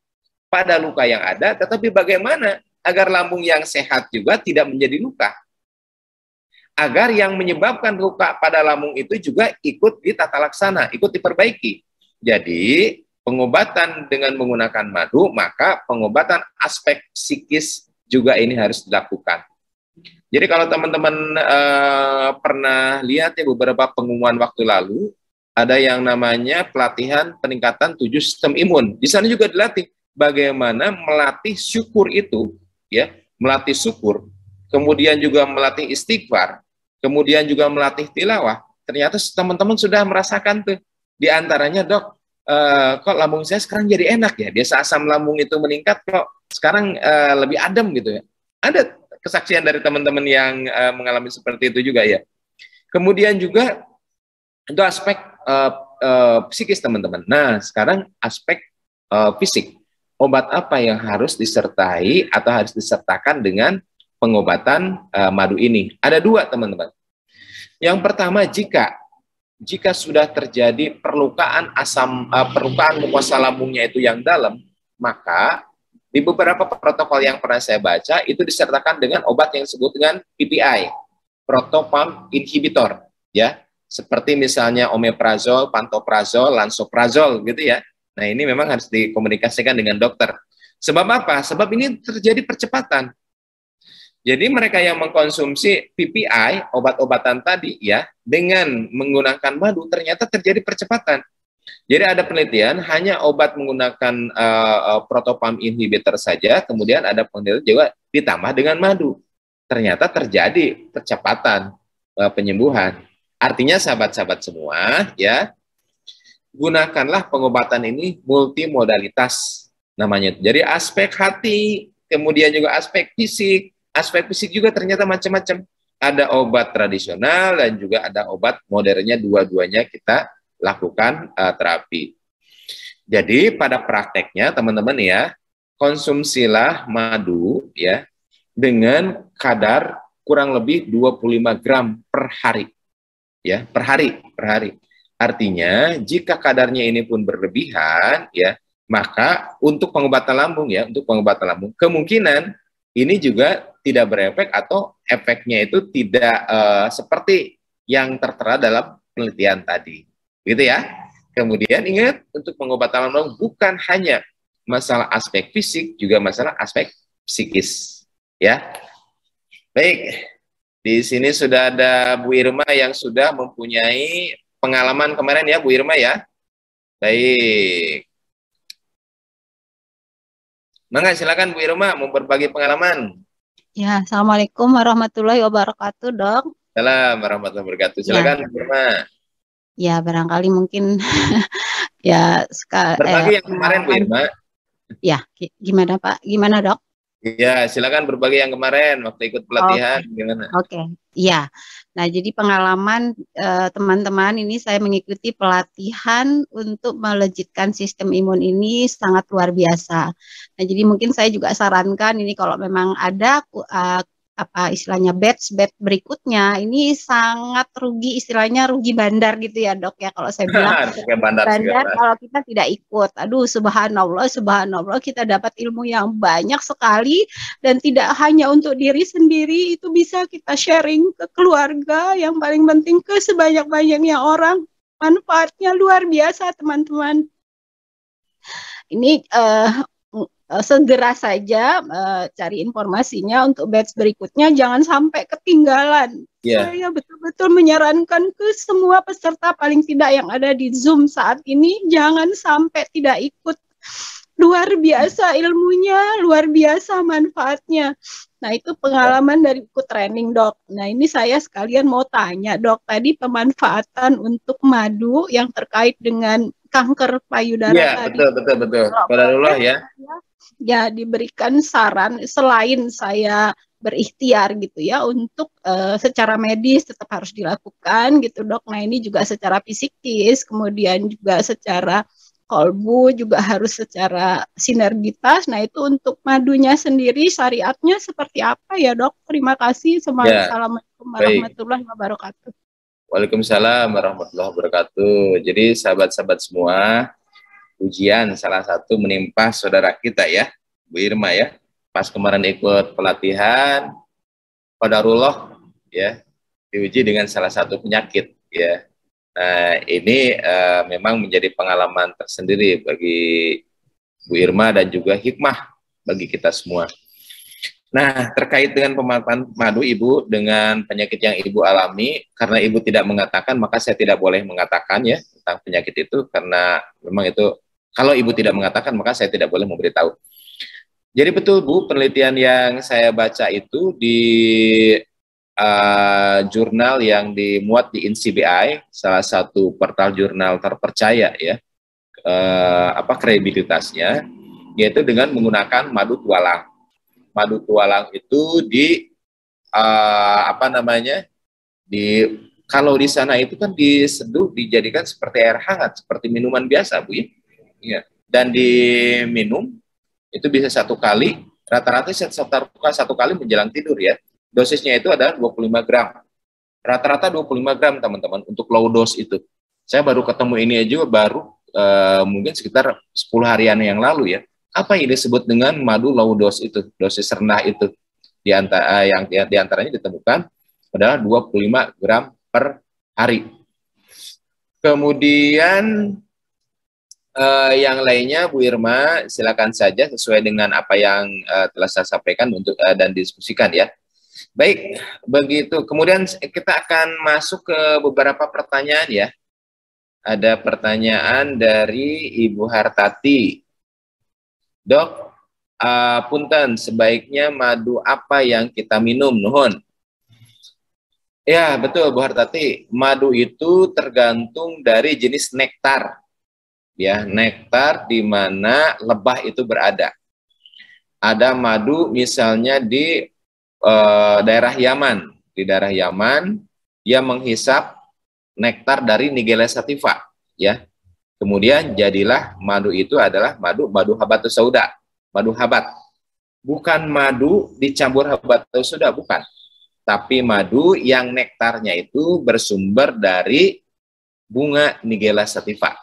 B: pada luka yang ada, tetapi bagaimana agar lambung yang sehat juga tidak menjadi luka. Agar yang menyebabkan luka pada lambung itu juga ikut ditata laksana, ikut diperbaiki. Jadi, pengobatan dengan menggunakan madu, maka pengobatan aspek psikis juga ini harus dilakukan. Jadi kalau teman-teman pernah lihat ya beberapa pengumuman waktu lalu, ada yang namanya pelatihan peningkatan 7 sistem imun. Di sana juga dilatih bagaimana melatih syukur itu, ya, melatih syukur, kemudian juga melatih istighfar, kemudian juga melatih tilawah. Ternyata teman-teman sudah merasakan tuh. Di antaranya, dok, kok lambung saya sekarang jadi enak ya? Biasa asam lambung itu meningkat, kok sekarang lebih adem gitu ya. Ada kesaksian dari teman-teman yang mengalami seperti itu juga ya. Kemudian juga itu aspek psikis, teman-teman. Nah, sekarang aspek fisik. Obat apa yang harus disertai atau harus disertakan dengan pengobatan madu ini? Ada dua, teman-teman. Yang pertama, jika sudah terjadi perlukaan mukosa lambungnya itu yang dalam, maka di beberapa protokol yang pernah saya baca itu disertakan dengan obat yang disebut dengan PPI, proton pump inhibitor, ya, seperti misalnya omeprazol, pantoprazol, lansoprazol, gitu ya. Nah, ini memang harus dikomunikasikan dengan dokter. Sebab apa? Sebab ini terjadi percepatan. Jadi mereka yang mengkonsumsi PPI, obat-obatan tadi ya, dengan menggunakan madu ternyata terjadi percepatan. Jadi ada penelitian hanya obat menggunakan protopam inhibitor saja, kemudian ada penelitian juga ditambah dengan madu. Ternyata terjadi percepatan penyembuhan. Artinya sahabat-sahabat semua, ya, gunakanlah pengobatan ini multimodalitas namanya. Jadi aspek hati, kemudian juga aspek fisik juga ternyata macam-macam. Ada obat tradisional dan juga ada obat modernnya, dua-duanya kita lakukan terapi. Jadi pada prakteknya teman-teman ya, konsumsilah madu ya dengan kadar kurang lebih 25 gram per hari. Ya, per hari. Artinya jika kadarnya ini pun berlebihan ya, maka untuk pengobatan lambung ya, untuk pengobatan lambung kemungkinan ini juga tidak berefek atau efeknya itu tidak seperti yang tertera dalam penelitian tadi. Gitu ya. Kemudian ingat, untuk pengobatan lambung bukan hanya masalah aspek fisik, juga masalah aspek psikis. Ya. Baik. Di sini sudah ada Bu Irma yang sudah mempunyai pengalaman kemarin ya, Bu Irma ya. Baik. Mangga silakan Bu Irma mau berbagi pengalaman.
C: Ya, Assalamualaikum warahmatullahi wabarakatuh, Dok.
B: Salam warahmatullahi wabarakatuh. Silakan Bu Irma.
C: Ya, barangkali mungkin ya
B: berbagi yang kemarin Bu Irma.
C: Ya, gimana Pak? Gimana Dok?
B: Ya, silakan berbagi yang kemarin waktu ikut pelatihan gimana?
C: Oke. Ya. Nah, jadi pengalaman teman-teman ini saya mengikuti pelatihan untuk melejitkan sistem imun ini sangat luar biasa. Nah, jadi mungkin saya juga sarankan ini kalau memang ada apa istilahnya batch berikutnya ini sangat rugi, istilahnya rugi bandar gitu ya Dok ya, kalau saya bilang bandar kalau kita tidak ikut. Aduh, subhanallah kita dapat ilmu yang banyak sekali dan tidak hanya untuk diri sendiri, itu bisa kita sharing ke keluarga, yang paling penting ke sebanyak-banyaknya orang. Manfaatnya luar biasa teman-teman. Ini segera saja cari informasinya untuk batch berikutnya, jangan sampai ketinggalan. Saya betul-betul menyarankan ke semua peserta, paling tidak yang ada di Zoom saat ini, jangan sampai tidak ikut. Luar biasa ilmunya, luar biasa manfaatnya. Nah, itu pengalaman dari ikut training, Dok. Nah, ini saya sekalian mau tanya, Dok, tadi pemanfaatan untuk madu yang terkait dengan kanker payudara tadi.
B: Iya, betul. Qadarullah ya.
C: Ya, diberikan saran selain saya berikhtiar gitu ya untuk secara medis tetap harus dilakukan gitu Dok. Nah, ini juga secara psikis, kemudian juga secara kolbu juga harus secara sinergitas. Nah, itu untuk madunya sendiri syariatnya seperti apa ya Dok? Terima kasih. Assalamualaikum warahmatullahi wabarakatuh.
B: Waalaikumsalam warahmatullahi wabarakatuh. Jadi sahabat-sahabat semua, ujian salah satu menimpa saudara kita ya, Bu Irma ya. Pas kemarin ikut pelatihan, qadarullah ya, diuji dengan salah satu penyakit ya. Nah, ini memang menjadi pengalaman tersendiri bagi Bu Irma dan juga hikmah bagi kita semua. Nah, terkait dengan pemanfaatan madu Ibu dengan penyakit yang Ibu alami, karena Ibu tidak mengatakan, maka saya tidak boleh mengatakan ya tentang penyakit itu, karena memang itu kalau Ibu tidak mengatakan, maka saya tidak boleh memberitahu. Jadi betul Bu, penelitian yang saya baca itu di jurnal yang dimuat di INCBI, salah satu portal jurnal terpercaya ya, kredibilitasnya, yaitu dengan menggunakan madu tualang. Madu tualang itu kalau di sana itu kan diseduh, dijadikan seperti air hangat, seperti minuman biasa Bu ya. Ya. Dan diminum itu bisa satu kali, rata-rata satu kali menjelang tidur ya. Dosisnya itu adalah 25 gram. Rata-rata 25 gram teman-teman untuk low dose itu. Saya baru ketemu ini aja mungkin sekitar 10 harian yang lalu ya. Apa yang disebut dengan madu low dose itu? Dosis rendah itu yang diantaranya ditemukan adalah 25 gram per hari. Kemudian yang lainnya Bu Irma silakan saja sesuai dengan apa yang telah saya sampaikan untuk dan diskusikan ya. Baik, begitu. Kemudian kita akan masuk ke beberapa pertanyaan ya. Ada pertanyaan dari Ibu Hartati. Dok, punten, sebaiknya madu apa yang kita minum? Nuhun. Ya, betul Bu Hartati. Madu itu tergantung dari jenis nektar. Ya, nektar di mana lebah itu berada. Ada madu misalnya di daerah Yaman. Di daerah Yaman, dia menghisap nektar dari Nigella sativa, ya. Kemudian jadilah madu itu adalah madu habatus sauda, madu habat. Bukan madu dicampur habatus sauda, bukan. Tapi madu yang nektarnya itu bersumber dari bunga Nigella sativa.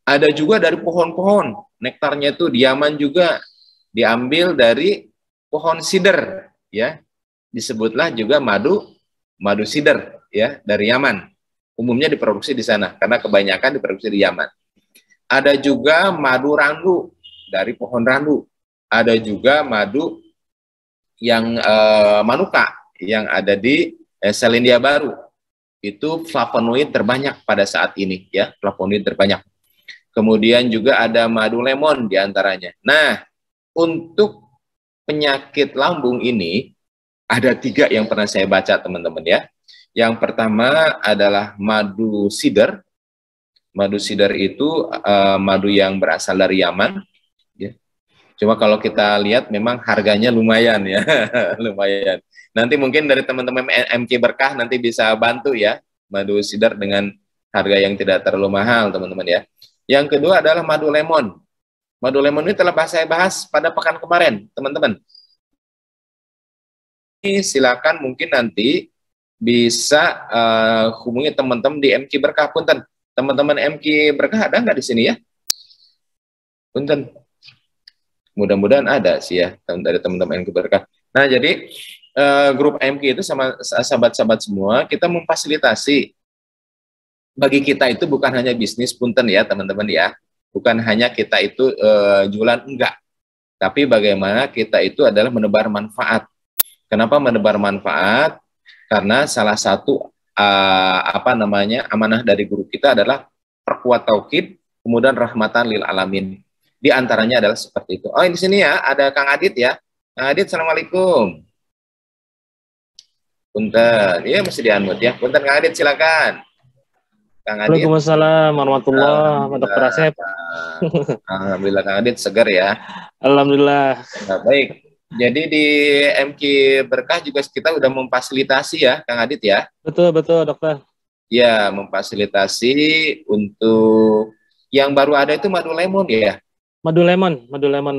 B: Ada juga dari pohon-pohon, nektarnya itu di Yaman juga diambil dari pohon sider, ya. Disebutlah juga madu sider, ya, dari Yaman. Umumnya diproduksi di sana karena kebanyakan diproduksi di Yaman. Ada juga madu randu dari pohon randu. Ada juga madu yang manuka yang ada di Selandia Baru. Itu flavonoid terbanyak pada saat ini, ya, flavonoid terbanyak. Kemudian juga ada madu lemon diantaranya. Nah, untuk penyakit lambung ini ada 3 yang pernah saya baca, teman-teman, ya. Yang pertama adalah madu sider. Madu sider itu madu yang berasal dari Yaman. Ya. Cuma kalau kita lihat memang harganya lumayan, ya. Lumayan. Nanti mungkin dari teman-teman MK Berkah nanti bisa bantu, ya. Madu sider dengan harga yang tidak terlalu mahal, teman-teman, ya. Yang kedua adalah madu lemon. Madu lemon ini telah saya bahas pada pekan kemarin, teman-teman. Silakan mungkin nanti bisa hubungi teman-teman di MK Berkah. Punten, teman-teman MK Berkah ada nggak di sini, ya? Punten, mudah-mudahan ada sih, ya, dari teman-teman MK Berkah. Nah, jadi grup MK itu sama sahabat-sahabat semua, kita memfasilitasi. Bagi kita itu bukan hanya bisnis, punten, ya, teman-teman, ya. Bukan hanya kita itu jualan, enggak. Tapi bagaimana kita itu adalah menebar manfaat. Kenapa menebar manfaat? Karena salah satu amanah dari guru kita adalah perkuat tauhid, kemudian rahmatan lil alamin. Di antaranya adalah seperti itu. Oh, di sini, ya, ada Kang Adit, ya. Kang Adit, assalamualaikum. Punten, ya, masih di-unmute, ya. Punten, Kang Adit, silakan. Kang Adit.
D: Waalaikumsalam warahmatullahi wabarakatuh, Dr. Asep.
B: Alhamdulillah, Kang Adit segar, ya.
D: Alhamdulillah.
B: Nah, baik. Jadi di MK Berkah juga kita udah memfasilitasi, ya, Kang Adit, ya.
D: Betul, dokter.
B: Ya, memfasilitasi untuk yang baru ada itu madu lemon, ya.
D: Madu lemon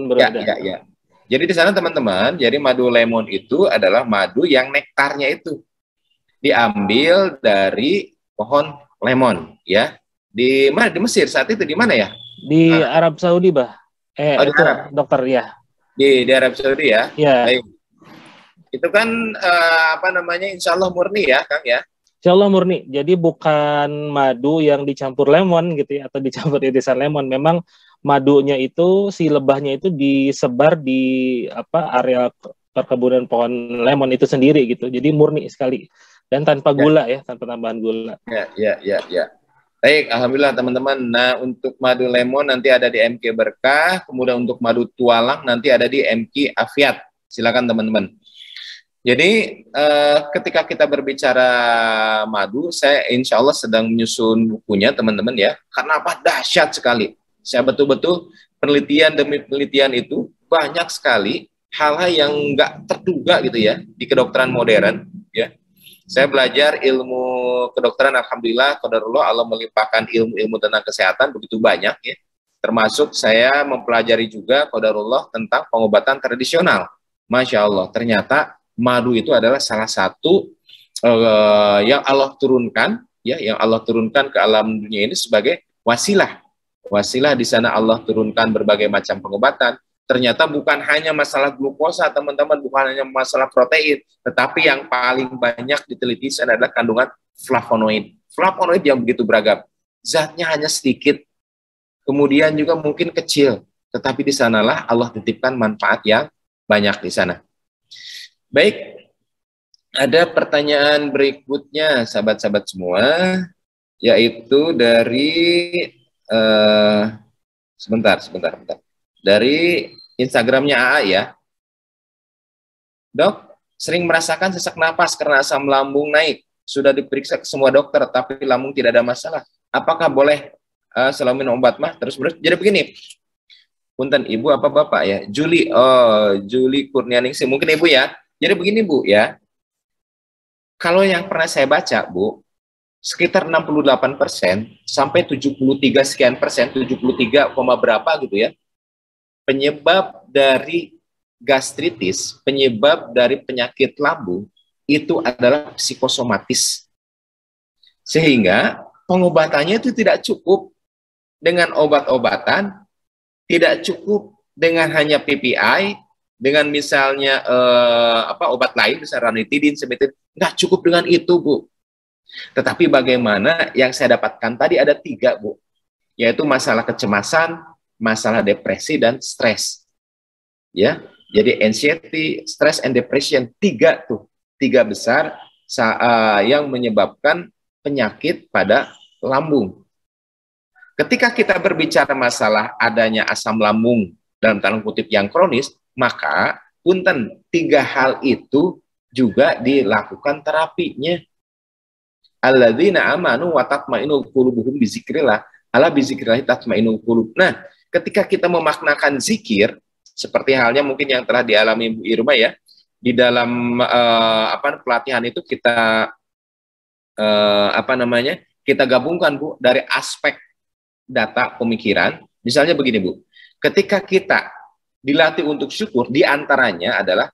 D: baru ada.
B: Ya. Jadi di sana, teman-teman, jadi madu lemon itu adalah madu yang nektarnya itu diambil dari pohon lemon, ya. Di mana? Di Mesir saat itu, di mana, ya?
D: Di Arab Saudi, Bah.
B: Di
D: itu,
B: Arab.
D: Dokter, ya.
B: Di Arab Saudi, ya.
D: Ya.
B: Baik. Itu kan insya Allah murni, ya, Kang, ya.
D: Insya Allah murni. Jadi bukan madu yang dicampur lemon gitu, ya, atau dicampur irisan lemon. Memang madunya itu, si lebahnya itu disebar di area perkebunan pohon lemon itu sendiri gitu. Jadi murni sekali dan tanpa gula, ya, tanpa tambahan gula.
B: Ya. Baik, alhamdulillah, teman-teman. Nah, untuk madu lemon nanti ada di MK Berkah, kemudian untuk madu tualang nanti ada di MK Afiat. Silakan, teman-teman. Jadi ketika kita berbicara madu, saya insya Allah sedang menyusun bukunya, teman-teman, ya. Karena apa? Dahsyat sekali. Saya betul-betul penelitian demi penelitian itu banyak sekali hal-hal yang nggak terduga gitu, ya, di kedokteran modern, ya. Saya belajar ilmu kedokteran, alhamdulillah, qadarullah, Allah melimpahkan ilmu-ilmu tentang kesehatan begitu banyak, ya. Termasuk saya mempelajari juga qadarullah tentang pengobatan tradisional. Masya Allah, ternyata madu itu adalah salah satu yang Allah turunkan, ya, yang Allah turunkan ke alam dunia ini sebagai wasilah. Wasilah di sana Allah turunkan berbagai macam pengobatan. Ternyata bukan hanya masalah glukosa, teman-teman, bukan hanya masalah protein, tetapi yang paling banyak diteliti adalah kandungan flavonoid. Flavonoid yang begitu beragam. Zatnya hanya sedikit, kemudian juga mungkin kecil, tetapi di sanalah Allah titipkan manfaat yang banyak di sana. Baik, ada pertanyaan berikutnya, sahabat-sahabat semua. yaitu dari sebentar. Dari Instagramnya AA ya. Dok, sering merasakan sesak napas karena asam lambung naik. Sudah diperiksa ke semua dokter, tapi lambung tidak ada masalah. Apakah boleh selalu minum obat mah terus-menerus? Jadi begini, punten ibu apa bapak ya? Juli, Juli Kurnianingsih, mungkin ibu ya. Jadi begini bu ya, kalau yang pernah saya baca bu, sekitar 68% sampai 73 sekian persen, 73, berapa gitu ya, penyebab dari gastritis, penyebab dari penyakit lambung itu adalah psikosomatis. Sehingga pengobatannya itu tidak cukup dengan obat-obatan, tidak cukup dengan hanya PPI, dengan misalnya obat lain, misalnya ranitidin, semetin, nggak cukup dengan itu bu. Tetapi bagaimana yang saya dapatkan tadi ada 3 bu, yaitu masalah kecemasan, masalah depresi dan stres. Ya, jadi anxiety, stress and depression, 3 tuh, 3 besar yang menyebabkan penyakit pada lambung. Ketika kita berbicara masalah adanya asam lambung dalam tanda kutip yang kronis, maka punten 3 hal itu juga dilakukan terapinya. Alladzina amanu wa tatmainu qulubuhum bizikrillah, ala bizikrillah tatmainu qulub. Nah, ketika kita memaknakan zikir, seperti halnya mungkin yang telah dialami Bu Irma ya, di dalam pelatihan itu kita kita gabungkan Bu dari aspek data pemikiran. Misalnya begini Bu, ketika kita dilatih untuk syukur, diantaranya adalah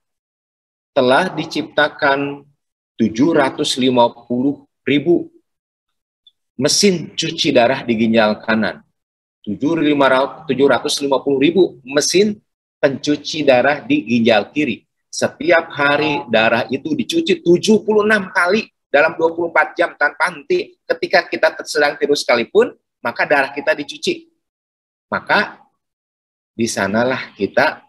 B: telah diciptakan 750.000 mesin cuci darah di ginjal kanan, 750.000 mesin pencuci darah di ginjal kiri. Setiap hari darah itu dicuci 76 kali dalam 24 jam tanpa henti. Ketika kita sedang tidur sekalipun, maka darah kita dicuci. Maka di sanalah kita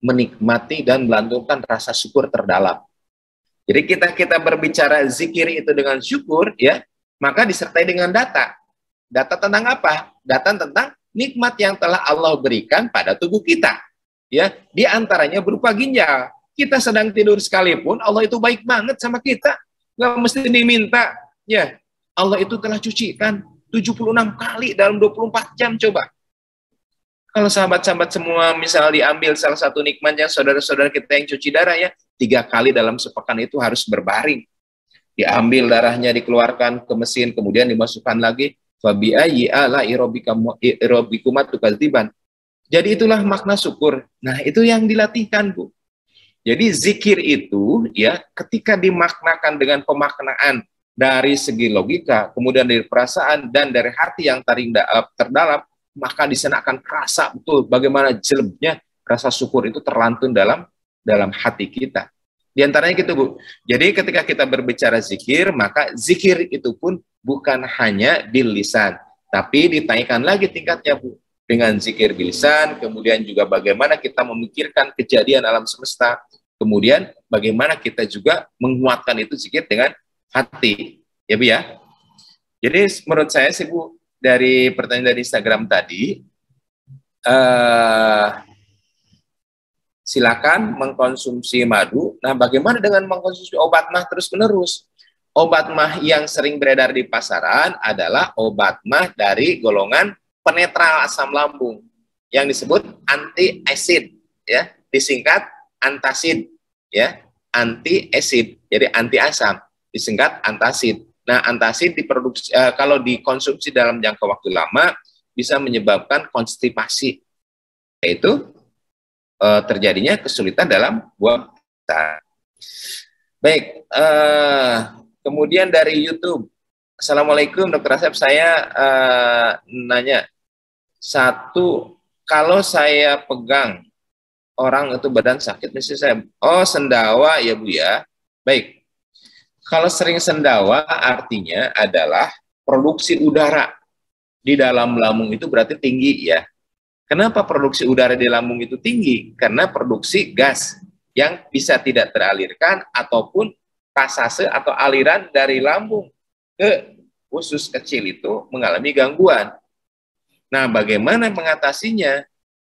B: menikmati dan melantunkan rasa syukur terdalam. Jadi kita berbicara zikir itu dengan syukur ya, maka disertai dengan data. Data tentang apa? Data tentang nikmat yang telah Allah berikan pada tubuh kita. Ya, di antaranya berupa ginjal. Kita sedang tidur sekalipun, Allah itu baik banget sama kita. Nggak mesti diminta. Ya, Allah itu telah cucikan 76 kali dalam 24 jam coba. Kalau sahabat-sahabat semua misal diambil salah satu nikmatnya saudara-saudara kita yang cuci darah ya, 3 kali dalam sepekan itu harus berbaring. Diambil darahnya, dikeluarkan ke mesin, kemudian dimasukkan lagi. Fabi'ayyi ala'i rabbikuma tukadziban. Jadi itulah makna syukur. Nah, itu yang dilatihkan, Bu. Jadi zikir itu ya ketika dimaknakan dengan pemaknaan dari segi logika, kemudian dari perasaan dan dari hati yang terdalam, maka di sana akan terasa betul bagaimana jelebnya rasa syukur itu terlantun dalam hati kita. Di antaranya gitu, Bu. Jadi ketika kita berbicara zikir, maka zikir itu pun bukan hanya di lisan, tapi ditaikkan lagi tingkatnya, Bu. Dengan zikir di lisan, kemudian juga bagaimana kita memikirkan kejadian alam semesta, kemudian bagaimana kita juga menguatkan itu zikir dengan hati. Ya, Bu ya. Jadi menurut saya sih, Bu, dari pertanyaan dari Instagram tadi, silakan mengkonsumsi madu. Nah, bagaimana dengan mengkonsumsi obat mah terus-menerus? Obat mah yang sering beredar di pasaran adalah obat mah dari golongan penetral asam lambung yang disebut anti-acid, ya, disingkat antacid, ya, anti-acid, jadi anti asam, disingkat antacid. Nah, antacid diproduksi kalau dikonsumsi dalam jangka waktu lama bisa menyebabkan konstipasi, yaitu terjadinya kesulitan dalam buang air. Baik, kemudian dari YouTube, Assalamualaikum Dr. Asep, saya nanya, kalau saya pegang orang itu badan sakit, misalnya saya, sendawa ya Bu ya. Baik. Kalau sering sendawa artinya adalah produksi udara di dalam lambung itu berarti tinggi ya. Kenapa produksi udara di lambung itu tinggi? Karena produksi gas yang bisa tidak teralirkan ataupun pasase atau aliran dari lambung ke usus kecil itu mengalami gangguan. Nah, bagaimana mengatasinya?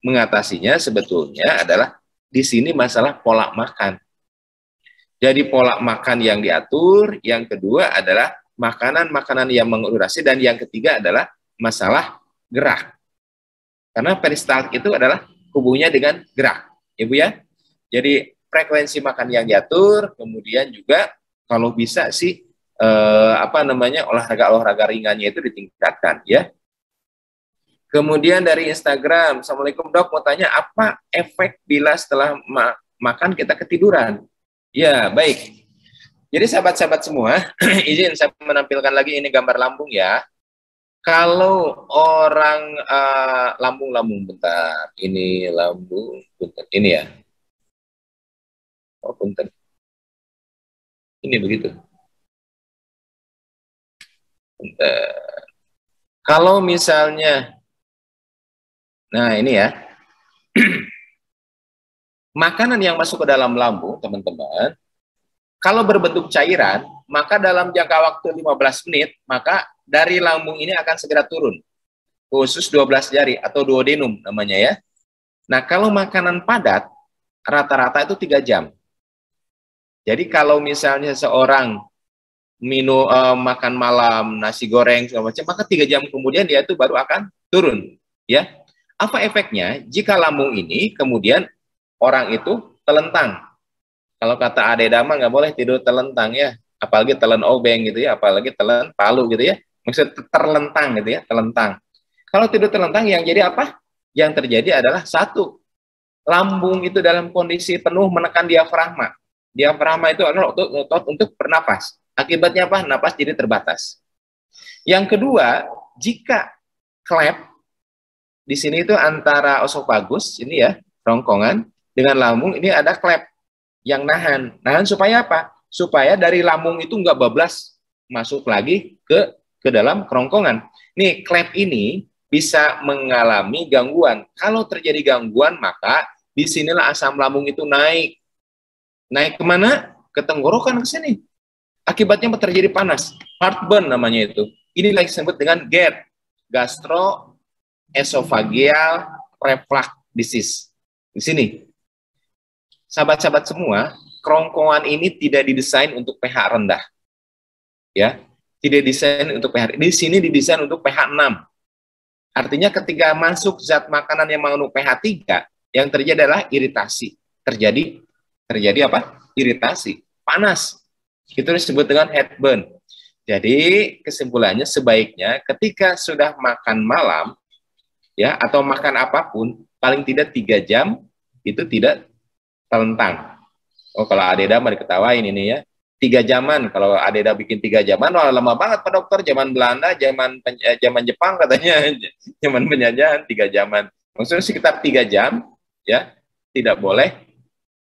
B: Mengatasinya sebetulnya adalah di sini masalah pola makan. Jadi pola makan yang diatur, yang kedua adalah makanan-makanan yang mengurasi, dan yang ketiga adalah masalah gerak. Karena peristaltik itu adalah hubungannya dengan gerak, Ibu ya. Jadi frekuensi makan yang diatur, kemudian juga kalau bisa sih olahraga ringannya itu ditingkatkan ya. Kemudian dari Instagram, Assalamualaikum dok, mau tanya apa efek bila setelah makan kita ketiduran? Ya, baik. Jadi sahabat-sahabat semua, izin saya menampilkan lagi ini gambar lambung ya. Kalau orang lambung bentar, ini lambung, bentar, ini ya. Oh, bentar. Ini begitu. Bentar. Kalau misalnya, nah ini ya, makanan yang masuk ke dalam lambung, teman-teman, kalau berbentuk cairan, maka dalam jangka waktu 15 menit, maka dari lambung ini akan segera turun. Khusus 12 jari atau duodenum namanya ya. Nah, kalau makanan padat, rata-rata itu 3 jam. Jadi kalau misalnya seorang minum makan malam, nasi goreng, segala macam, maka 3 jam kemudian dia itu baru akan turun. Ya, apa efeknya? Jika lambung ini kemudian orang itu telentang. Kalau kata Ade Dama nggak boleh tidur telentang ya, apalagi telan obeng gitu ya, apalagi telan palu gitu ya. Maksud terlentang gitu ya, telentang. Kalau tidur telentang yang jadi apa? Yang terjadi adalah satu, lambung itu dalam kondisi penuh menekan diafragma. Diafragma itu adalah otot untuk bernapas. Akibatnya apa? Napas jadi terbatas. Yang kedua, jika klep di sini itu antara osofagus ini ya, rongkongan dengan lambung ini ada klep yang nahan supaya apa? Supaya dari lambung itu nggak bablas masuk lagi ke dalam kerongkongan. Nih, klep ini bisa mengalami gangguan. Kalau terjadi gangguan, maka disinilah asam lambung itu naik. Naik kemana? Ke tenggorokan, ke sini. Akibatnya terjadi panas. Heartburn namanya itu. Ini lagi disebut dengan GERD. Gastroesophageal reflux disease. Di sini. Sahabat-sahabat semua, kerongkongan ini tidak didesain untuk pH rendah. Ya, tidak didesain untuk pH. Di sini didesain untuk pH 6. Artinya ketika masuk zat makanan yang mengandung pH 3, yang terjadi adalah iritasi. Terjadi apa? Iritasi, panas. Itu disebut dengan heartburn. Jadi kesimpulannya sebaiknya ketika sudah makan malam ya, atau makan apapun, paling tidak 3 jam itu tidak telentang. Oh, kalau Adeda mari ketawain ini ya. 3 jaman, kalau Adeda bikin 3 jaman, wah lama banget Pak Dokter, zaman Belanda, zaman Jepang katanya, zaman penjajahan 3 jaman. Maksudnya sekitar 3 jam, ya, tidak boleh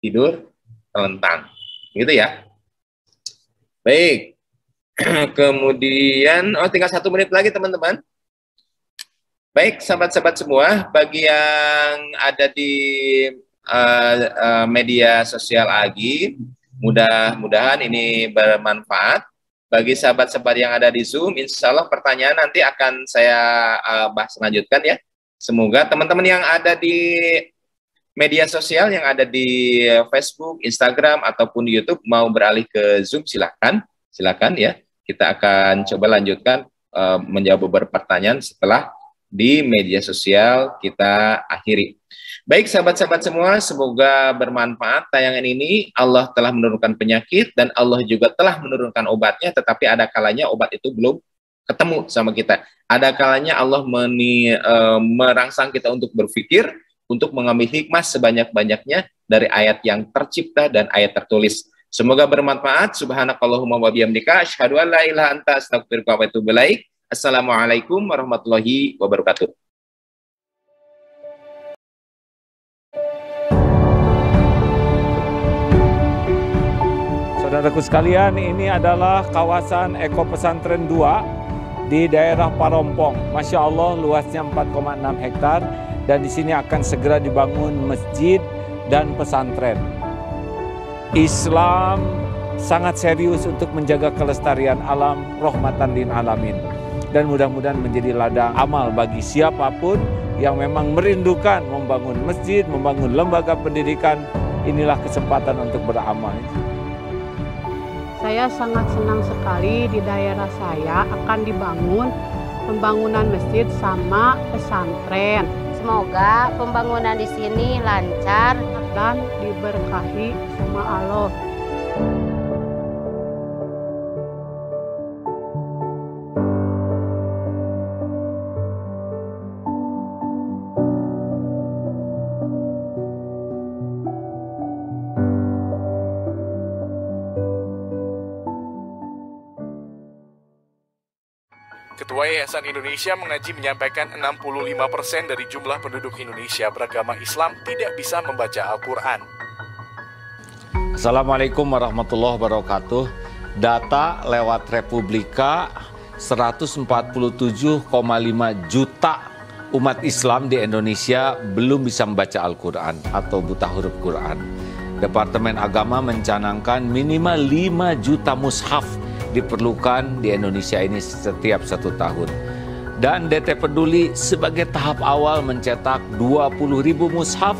B: tidur telentang, gitu ya. Baik, kemudian, tinggal 1 menit lagi teman-teman. Baik, sahabat-sahabat semua, bagi yang ada di media sosial AGI, mudah-mudahan ini bermanfaat. Bagi sahabat-sahabat yang ada di Zoom, insya Allah pertanyaan nanti akan saya bahas lanjutkan ya. Semoga teman-teman yang ada di media sosial, yang ada di Facebook, Instagram, ataupun di YouTube mau beralih ke Zoom, silakan ya. Kita akan coba lanjutkan menjawab beberapa pertanyaan setelah di media sosial kita akhiri. Baik sahabat-sahabat semua, semoga bermanfaat tayangan ini. Allah telah menurunkan penyakit dan Allah juga telah menurunkan obatnya, tetapi ada kalanya obat itu belum ketemu sama kita. Ada kalanya Allah merangsang kita untuk berpikir, untuk mengambil hikmah sebanyak-banyaknya dari ayat yang tercipta dan ayat tertulis. Semoga bermanfaat. Subhanakallahumma wa bihamdika asyhadu an la ilaha anta astaghfiruka wa atubu ilaik. Assalamualaikum warahmatullahi wabarakatuh.
E: Saudaraku sekalian, ini adalah kawasan Eko Pesantren 2 di daerah Parompong. Masya Allah, luasnya 4,6 hektar dan di sini akan segera dibangun masjid dan pesantren. Islam sangat serius untuk menjaga kelestarian alam, rahmatan lil alamin. Dan mudah-mudahan menjadi ladang amal bagi siapapun yang memang merindukan membangun masjid, membangun lembaga pendidikan. Inilah kesempatan untuk beramal.
F: Saya sangat senang sekali di daerah saya akan dibangun pembangunan masjid sama pesantren.
G: Semoga pembangunan di sini lancar
F: dan diberkahi sama Allah.
H: Ketua Yayasan Indonesia Mengaji menyampaikan 65% dari jumlah penduduk Indonesia beragama Islam tidak bisa membaca Al-Quran.
E: Assalamualaikum warahmatullahi wabarakatuh. Data lewat Republika, 147,5 juta umat Islam di Indonesia belum bisa membaca Al-Quran atau buta huruf Quran. Departemen Agama mencanangkan minimal 5 juta mushaf diperlukan di Indonesia ini setiap 1 tahun. Dan DT Peduli sebagai tahap awal mencetak 20.000 mushaf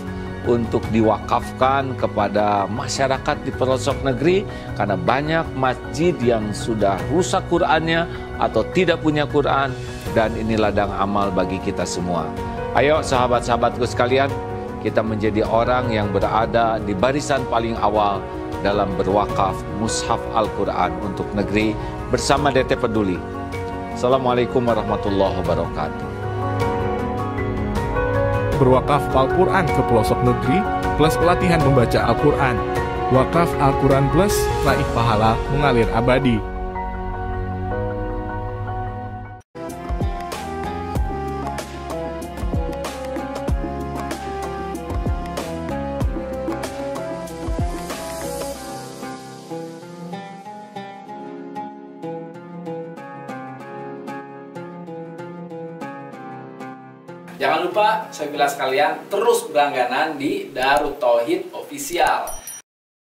E: untuk diwakafkan kepada masyarakat di pelosok negeri karena banyak masjid yang sudah rusak Qurannya atau tidak punya Quran, dan ini ladang amal bagi kita semua. Ayo sahabat-sahabatku sekalian, kita menjadi orang yang berada di barisan paling awal dalam berwakaf mushaf Al-Quran untuk negeri bersama DT Peduli. Assalamualaikum warahmatullahi wabarakatuh.
I: Berwakaf Al-Quran ke pelosok negeri plus pelatihan membaca Al-Quran. Wakaf Al-Quran plus raih pahala mengalir abadi.
J: Jangan lupa, saya bilang sekalian, terus berlangganan di Darut Tauhid Official.